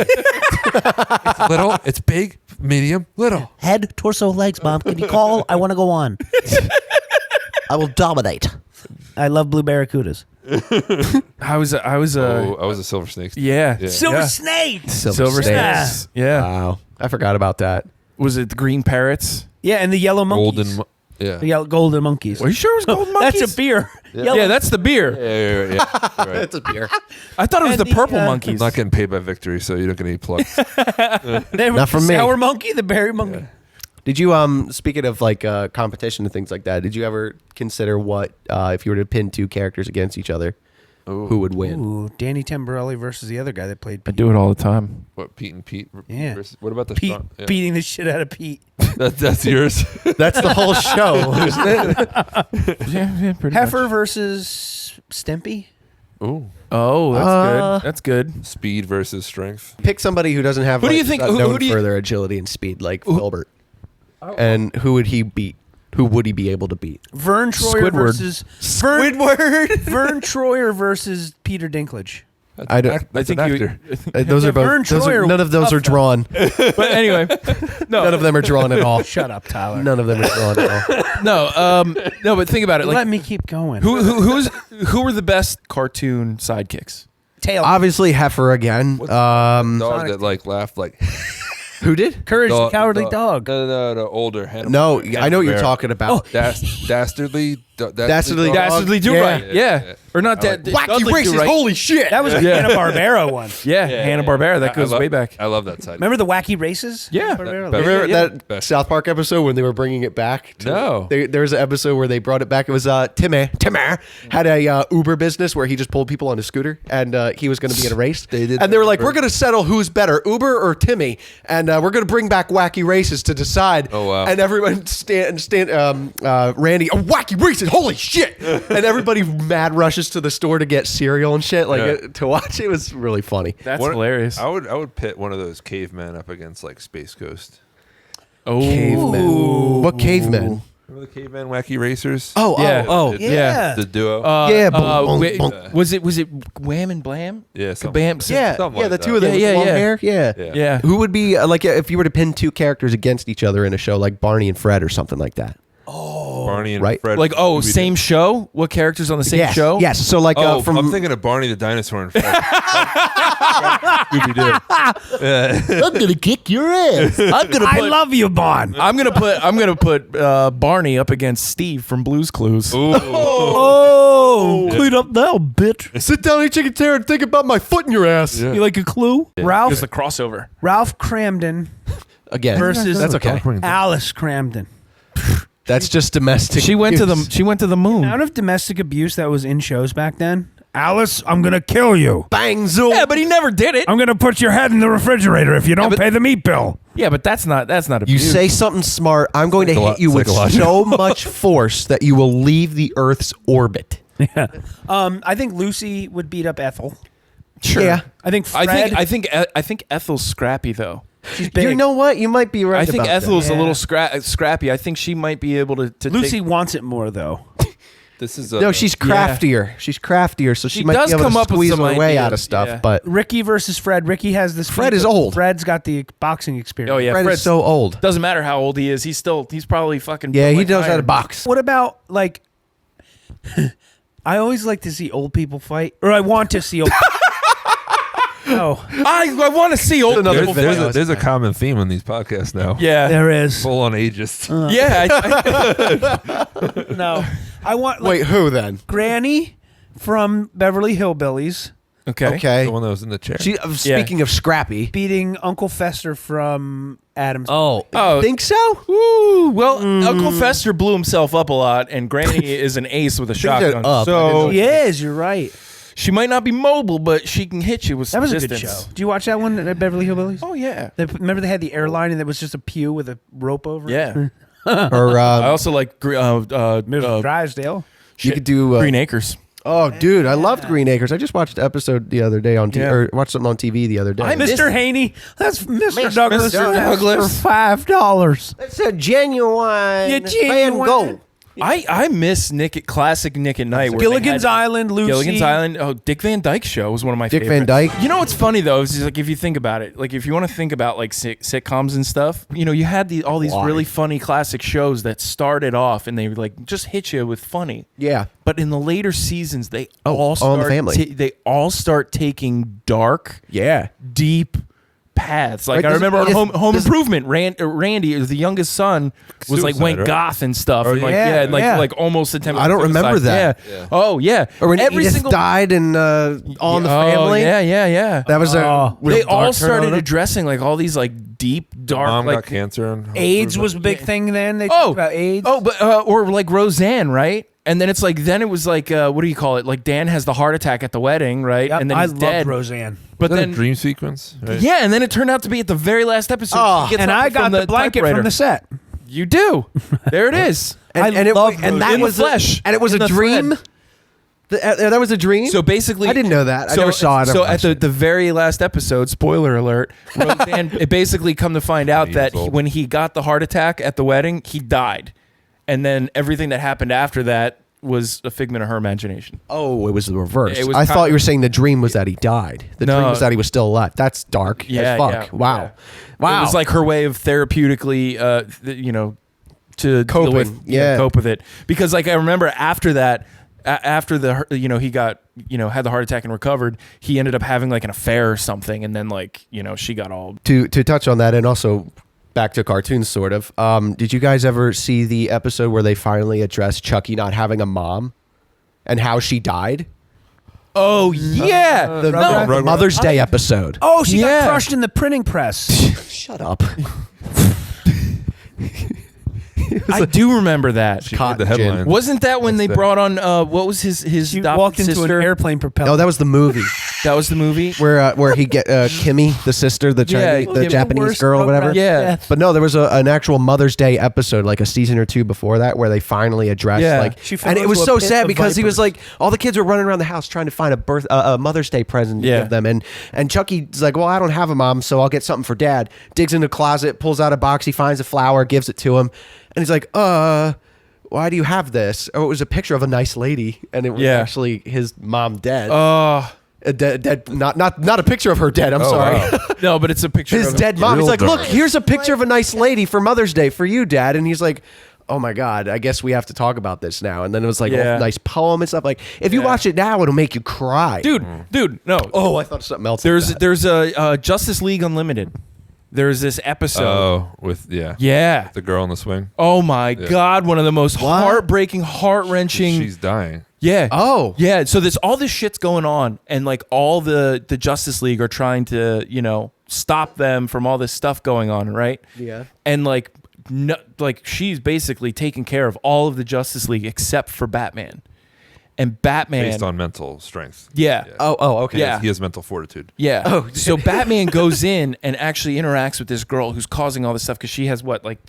Little, it's big, medium, little. Head, torso, legs. Mom, can you call? I want to go on. I will dominate. I love blue barracudas. I was I was a silver snake. yeah. Silver yeah. Snake. Silver Snakes. Snakes. Yeah. Wow. I forgot about that. Was it the green parrots? Yeah, and the yellow monkeys. Golden. Yeah. The yellow, golden monkeys. Are you sure it was golden monkeys? That's a beer. Yeah, that's the beer. Yeah. Right. That's a beer. I thought it was And the the, purple uh, I'm monkeys. not getting paid by victory, so you don't get any plugs. They were Not from the me. sour monkey, the berry monkey. Did you speaking of like competition and things like that, did you ever consider what if you were to pin two characters against each other, who would win? Ooh, Danny Tamborelli versus the other guy that played I Pete. do it all the time. What, Pete and Pete? Yeah. Versus, what about the Pete strong? Yeah. beating the shit out of Pete. That's yours. That's the whole show, isn't it? Yeah, pretty Heifer much. versus Stimpy. Ooh. Oh, that's good. That's good. Speed versus strength. Pick somebody who doesn't have. Who do you like, think- not who known do you- for their agility and speed, like Filbert? And who would he beat? Who would he be able to beat? Vern Troyer Squidward. versus Vern Troyer versus Peter Dinklage. I don't. I think you. Those are Vern both. Troyer None of those are drawn. But anyway, no, None of them are drawn at all. Shut up, Tyler. None of them are drawn at all. no. But think about it. Like, Let me keep going. who were the best cartoon sidekicks? Tail. Obviously, Heifer again. Dog that like laughed like. Who did? Courage the Cowardly Dog. No, older. No, I know what you're talking about. Dastardly. Dastardly Dastardly Do Right. Yeah. Or not that. Wacky Races. Holy shit. That was a Hanna-Barbera one. Yeah, Hanna-Barbera. That goes way back. I love that side. Remember the Wacky Races? Yeah. Remember that South Park episode when they were bringing it back? No. There was an episode where they brought it back. It was Timmy had a Uber business where he just pulled people on his scooter, and he was going to be in a race. And they were like, we're going to settle who's better, Uber or Timmy, and we're going to bring back Wacky Races to decide. Oh, wow. And everyone Randy, Wacky Races, holy shit! And everybody mad rushes to the store to get cereal and shit, to watch. It was really funny. That's hilarious. I would pit one of those cavemen up against like Space Ghost. Oh, Cavemen. What cavemen? Remember the caveman Wacky Racers? Yeah. The duo. Was it Wham and Blam? Yeah, Kabam. The two of them with long hair. Yeah. Who would be like if you were to pin two characters against each other in a show, like Barney and Fred or something like that? Barney and right. Fred. Like same show? What characters on the same show? Yes. So like I'm thinking of Barney the dinosaur and Fred. Scooby-Doo. I'm gonna kick your ass. I love you, Bon. I'm gonna put Barney up against Steve from Blue's Clues. Clean up now, bitch. Sit down, eat chicken terror, and think about my foot in your ass. Yeah. You like a clue? Ralph There's the crossover. Ralph Cramden Again, versus that's okay. Alice Cramden. That's just domestic. She went to the moon. Out of domestic abuse that was in shows back then. Alice, I'm gonna kill you. Bang zoom. Yeah, but he never did it. I'm gonna put your head in the refrigerator if you don't pay the meat bill. Yeah, but that's not You abuse. say something smart, I'm going to hit you with so much force that you will leave the Earth's orbit. Yeah. I think Lucy would beat up Ethel. Sure. Yeah. I think Fred. I think Ethel's scrappy though. she's big. You know what? You might be right. I think about Ethel's that. a little scrappy. I think she might be able to Lucy take, wants it more though. This is No, she's craftier. She's craftier, so she might does be able come to up with squeeze some her way ideas, out of stuff. yeah. But Ricky versus Fred. Ricky has this. Fred is old. Fred's got the boxing experience. Oh yeah, Fred is Fred's so old. Doesn't matter how old he is. He's probably fucking. Yeah, built he like knows how to iron. box. What about like? I always like to see old people fight, or I want to see old. Oh, I want to see old Another people video. fight. There's a common theme on these podcasts now. Yeah, there is. Full on ageist. No, I want. Wait, who then? Granny from Beverly Hillbillies Okay. The one that was in the chair. She, speaking of Scrappy. beating Uncle Fester from Adams. Oh, think so? Ooh, well, Uncle Fester blew himself up a lot, and Granny is an ace with a shotgun. up. So He is. You're right. she might not be mobile, but she can hit you with That some was a distance. good show. Do you watch that one at Beverly Hillbillies? Oh yeah, Remember they had the airline and there was just a pew with a rope over it? yeah. Or I also like Mr. Drysdale. you could do Green Acres. Oh, dude, I loved Green Acres. I just watched an episode the other day on TV, Yeah. or watched something on TV the other day. Mr. Haney. That's Mr. Douglas. Mr. Douglas. For $5. That's a genuine, Yeah, genuine. Van Gogh. I miss classic Nick at Night. where they Gilligan's had- Island, Lucy. Gilligan's Island. Oh, Dick Van Dyke Show was one of my Dick favorites. Van Dyke. You know what's funny though is like if you think about it, like if you want to think about like sitcoms and stuff, you know, you had all these really funny classic shows that started off and they like just hit you with funny. Yeah. But in the later seasons, they All in the Family. they all start taking dark, deep paths. Like Right, I remember this- on Home this- Improvement, Randy, the youngest son, was like Suicide, went right? goth and stuff, Oh, and like yeah, and like yeah. like almost attempted. I don't remember suicide. that. Yeah. Oh yeah. Or when every Edith single died in On the Family. Yeah. That was a real They all dark turn started on it. addressing like all these like deep, dark, Mom like got cancer. And AIDS was a big thing then. They talked about AIDS. Oh, but or like Roseanne, right? And then it's like then it was like what do you call it? Like Dan has the heart attack at the wedding, right? Yep, And then I he's loved dead. Roseanne. But then then a dream sequence. Right? yeah, and then it turned out to be at the very last episode. Oh, she gets And up I from got the blanket typewriter. from the set. You do. There it is. And that in the was flesh. and it was In a the dream. thread. That was a dream. So basically, I didn't know that. I never saw it. So at the very last episode, spoiler alert, Roseanne, it basically come to find out that when he got the heart attack at the wedding, he died, and then everything that happened after that was a figment of her imagination. Oh, it was the reverse. It was I kind thought of- you were saying the dream was that he died. The dream was that he was still alive. That's dark as fuck. Wow. yeah. Wow. It was like her way of therapeutically, to Coping. deal with, Yeah. cope with it. Because like I remember after that, after the he got had the heart attack and recovered, he ended up having like an affair or something, and then like she got all to touch on that, and also back to cartoons, sort of. Did you guys ever see the episode where they finally addressed Chucky not having a mom and how she died? Oh yeah, The Mother's Day episode. Oh, she Yeah. got crushed in the printing press. Shut up. I do remember that. She made the headline. Wasn't that when they That's brought on what was his She adopted walked into sister? an airplane propeller. No, that was the movie That was the movie. where he get Kimmy, the sister, the Chinese, the Kimmy. Japanese Worst girl, or whatever. Rugrats Yeah. death. But no, there was an actual Mother's Day episode, like a season or two before that, where they finally addressed Yeah. She fell and it was into so a pit sad of because he was vipers. like, all the kids were running around the house trying to find a Mother's Day present to Yeah. give them, and Chucky's like, well, I don't have a mom, so I'll get something for Dad. Digs in the closet, pulls out a box, he finds a flower, gives it to him, and he's like, why do you have this? Oh, it was a picture of a nice lady, and it was actually his mom dead. Dead, not a picture of her dead. I'm sorry. Wow. No, but it's a picture His of dead mom. He's Real like, dark. look, here's a picture of a nice lady for Mother's Day for you, Dad. And he's like, oh my God, I guess we have to talk about this now. And then it was like Yeah. a nice poem and stuff. Like, if you Yeah. watch it now, it'll make you cry. dude. No. Oh, I thought something else. There's a Justice League Unlimited. There's this episode. Oh, with Yeah. the girl in the swing. Oh my God! One of the most heartbreaking, heart wrenching. She's dying. Yeah. Oh. Yeah. So there's all this shit's going on, and like all the Justice League are trying to stop them from all this stuff going on, right? Yeah. And like she's basically taking care of all of the Justice League except for Batman, and Batman Based on mental strength. Yeah. Oh, okay. Yeah. He has mental fortitude. Yeah. So Batman goes in and actually interacts with this girl who's causing all this stuff because she has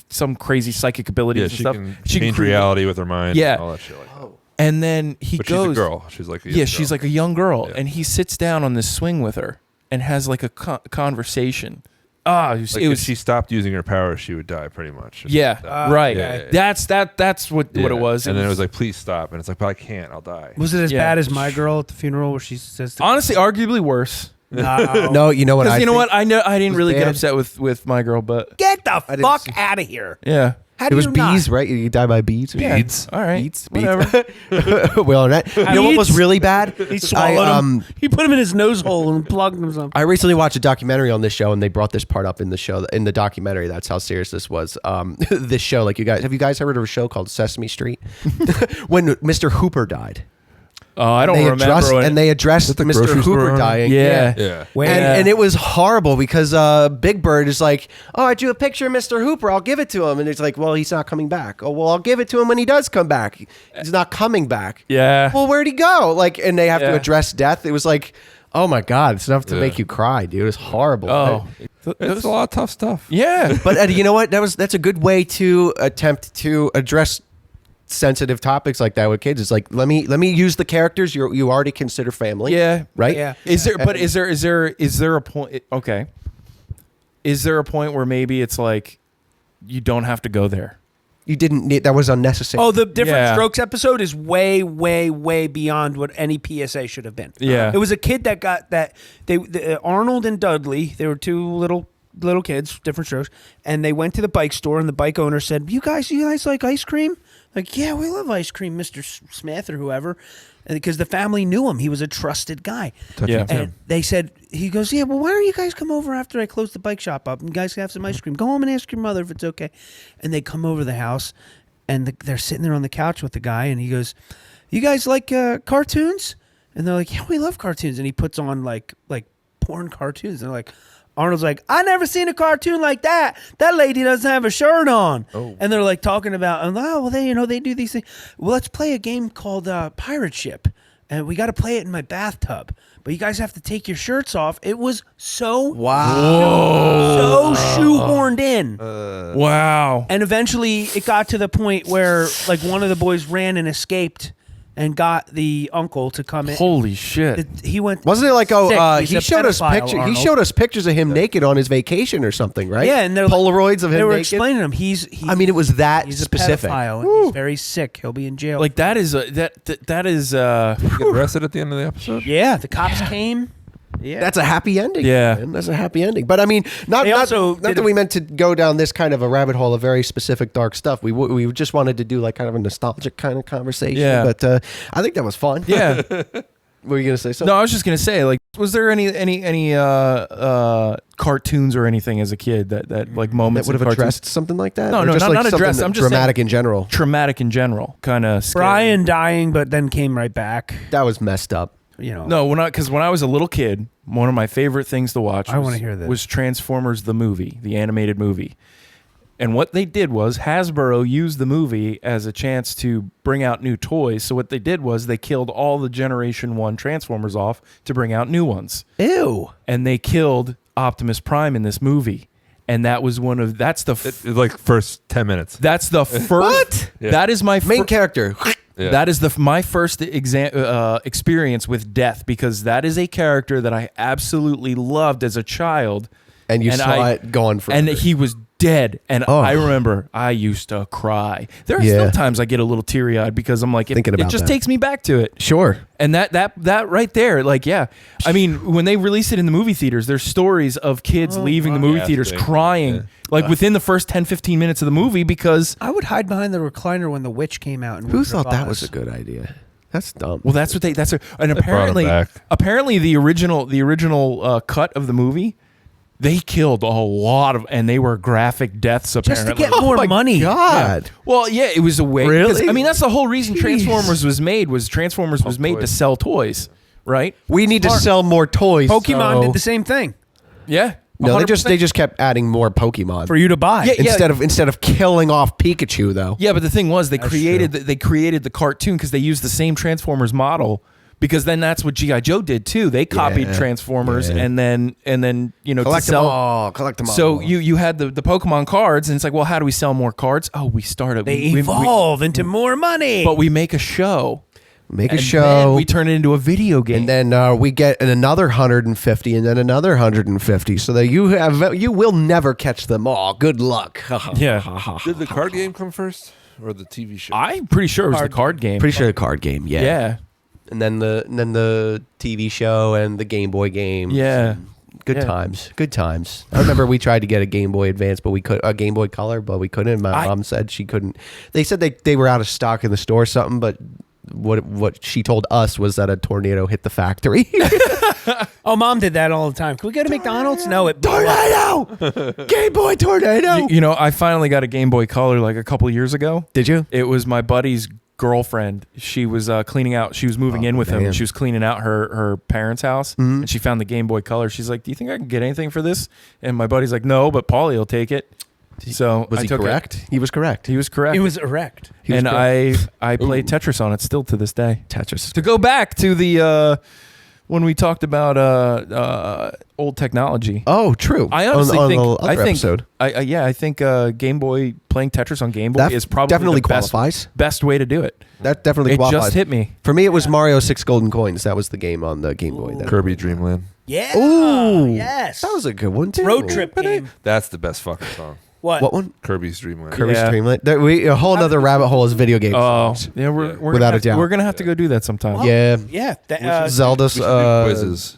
some crazy psychic abilities Yeah, and she stuff. can She change create- reality with her mind. Yeah. And all that shit like that. And then he But goes. she's a girl. She's like a young Yeah, girl. she's like a young girl, Yeah. and he sits down on this swing with her and has like a conversation. Ah, Like, if she stopped using her powers, she would die pretty much. yeah, right. Yeah. That's what it was. And then it was like, please stop. And it's like, but I can't. I'll die. Was it as Yeah. bad as my girl at the funeral where she says, honestly arguably worse. no. No, you know what? Because you know think? what, I didn't was really get bad. upset with my girl, but Get the didn't fuck see- out of here. yeah. How It do was you bees, not? right? You die by bees. Yeah. Beads. All right, Beats. whatever. Well, that, you know what was Beads? really bad? He swallowed him. He put him in his nose hole and plugged him something. I recently watched a documentary on this show, and they brought this part up in the documentary. That's how serious this was. This show, like have you guys heard of a show called Sesame Street? When Mr. Hooper died, Oh, I don't remember. they addressed the Mr. grocery store Hooper owner? dying. Yeah. Yeah. And it was horrible because Big Bird is like, oh, I drew a picture of Mr. Hooper. I'll give it to him. And it's like, well, he's not coming back. Oh, well, I'll give it to him when he does come back. He's not coming back. Yeah. Well, where'd he go? Like, and they have to Yeah. address death. It was like, oh my God, it's enough to make you cry, dude. It was horrible. Oh, It's a lot of tough stuff. yeah. But you know what? That's a good way to attempt to address sensitive topics like that with kids. It's like, let me use the characters you already consider family. Yeah. Right? Yeah. Is there a point? Okay. Is there a point where maybe it's like you don't have to go there? You didn't need, that was unnecessary. Oh, the Different Yeah. Strokes episode is way, way, way beyond what any PSA should have been. Yeah. It was a kid that got that. Arnold and Dudley, they were two little kids, Different Strokes, and they went to the bike store, and the bike owner said, you guys like ice cream? Like, yeah, we love ice cream, Mr. Smith or whoever. And because the family knew him. He was a trusted guy. Yeah. And they said, he goes, yeah, well, why don't you guys come over after I close the bike shop up and you guys can have some ice cream? Go home and ask your mother if it's okay. And they come over to the house, and they're sitting there on the couch with the guy, and he goes, you guys like cartoons? And they're like, yeah, we love cartoons. And he puts on like porn cartoons. And they're like, Arnold's like, I never seen a cartoon like that. That lady doesn't have a shirt on. Oh. And they're like talking about, oh, well, they do these things. Well, let's play a game called Pirate Ship. And we got to play it in my bathtub. But you guys have to take your shirts off. It was so shoehorned in. Wow. And eventually it got to the point where like one of the boys ran and escaped and got the uncle to come in. Holy shit! He went. Wasn't it like sick. He's he a showed us pedophile, pictures? He Arnold. showed us pictures of him naked on his vacation or something, right? Yeah, and they're Polaroids of him. They were naked? explaining to him he's I mean, it was that he's specific. a pedophile. And he's very sick. He'll be in jail. Like that is that is. Get arrested at the end of the episode. yeah, the cops came. Yeah, That's a happy ending. Yeah. man. That's a happy ending. But I mean, not They also not did that a- we meant to go down this kind of a rabbit hole of very specific dark stuff. We just wanted to do like kind of a nostalgic kind of conversation. Yeah. But I think that was fun. Yeah. Were you gonna say something? No, I was just gonna say, like, was there any cartoons or anything as a kid that like moments that would in have cartoons? addressed something like that? No, Or no, just not like something addressed. that- I'm just dramatic in general. Traumatic in general, kind of. Brian dying, but then came right back. That was messed up. You know. No, because when I was a little kid, one of my favorite things to watch I wanna hear this. was Transformers the movie, the animated movie. And what they did was Hasbro used the movie as a chance to bring out new toys. So what they did was they killed all the Generation 1 Transformers off to bring out new ones. Ew. And they killed Optimus Prime in this movie. And that was that's the It's like first 10 minutes. that's the first What? Yeah. that is my Main character. Yeah. That is my first experience with death, because that is a character that I absolutely loved as a child. And you saw it gone forever. And he was dead. And Oh. I remember I used to cry. There are Yeah. still times I get a little teary-eyed because I'm like, Thinking it about just that. takes me back to it. Sure. And that right there, like, yeah. I mean, when they released it in the movie theaters, there's stories of kids leaving the movie yeah, theaters they- crying, yeah. like within the first 10, 15 minutes of the movie, because I would hide behind the recliner when The Witch came out. And Who would rip thought that off was a us. good idea? That's dumb. well, that's what and brought it apparently, back. the original cut of the movie, they killed a lot of, and they were graphic deaths Just to apparently. get more money. God. Well, yeah, it was a way. Really? 'cause, I mean, that's the whole reason Jeez. Transformers was made. Transformers was made to toys. sell toys, right? We need to sell more toys. Pokemon so- did the same thing Yeah. No, they 100%. just kept adding more Pokemon for you to buy. Yeah. instead of killing off Pikachu though. Yeah, but the thing was, they created the cartoon because they used the same Transformers model. Because then that's what G.I. Joe did too. They copied Yeah. Transformers and then to Collect them sell. all. Collect them all. So you had the Pokemon cards, and it's like, well, how do we sell more cards? Oh, we started. They we- evolve into more money. but we make a show. make a And show. then we turn it into a video game. and then we get another 150 and then another 150 so that you will never catch them all. Good luck. yeah, Did the card game come first or the TV show? I'm pretty sure it was the card game. Pretty sure the card game. Yeah. Yeah. And then the TV show and the Game Boy game. Yeah. Good Yeah. times. Good times. I remember we tried to get a Game Boy Advance, but we could a Game Boy Color, but we couldn't. My mom said she couldn't. They said they were out of stock in the store or something, but what she told us was that a tornado hit the factory. oh, Mom did that all the time. Can we go to McDonald's? No, it blew up. Tornado! Game Boy tornado! You know, I finally got a Game Boy Color like a couple of years ago. Did you? It was my buddy's girlfriend. She was cleaning out. She was moving in with him, man. and she was cleaning out her parents' house. And she found the Game Boy Color. She's like, "Do you think I can get anything for this?" And my buddy's like, "No, but Paulie will take it." So Was I he took it. correct? He was correct. He was correct. It was erect. He was and I play Tetris on it still to this day. Tetris. To go back to the when we talked about old technology. Oh, true. I honestly on think the other I think episode. I think Game Boy, playing Tetris on Game Boy That is probably definitely the qualifies. best way to do it. That definitely It qualifies. just hit me. For me, it was Mario 6 Golden Coins. That was the game on the Game Boy. Kirby Dream Land. Yeah. Ooh. Yes. That was a good one, too. road trip game. That's the best fucking song. What? One? Kirby's Dream Land. Kirby's Yeah. Dream Land. A whole other rabbit hole is video games. Oh, yeah, we're Without gonna a have, doubt. we're gonna have to go do that sometime. Yeah. Yeah. Zelda's We should do quizzes.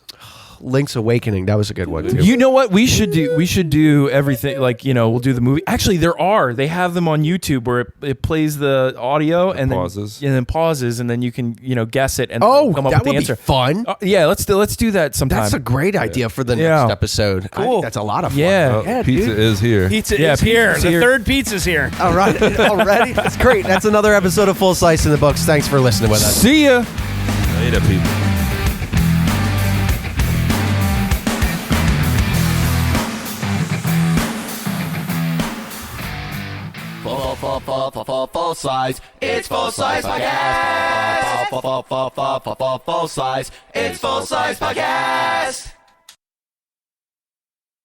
Link's Awakening. That was a good one, too. You know what we should do? We should do everything, like, we'll do the movie. Actually, they have them on YouTube where it plays the audio and then pauses, and then you can guess it and come up that with the would answer. be fun. Yeah, let's do that sometime. That's a great idea for the Yeah. next episode. I think that's a lot of fun. Yeah. Oh, pizza is here. Pizza Yeah, is here. pizza's The here. third pizza's here. All right. Already? That's great. That's another episode of Full Slice in the books. Thanks for listening with us. See ya. Later, people. Full size. It's full size podcast. Full size. It's full size podcast.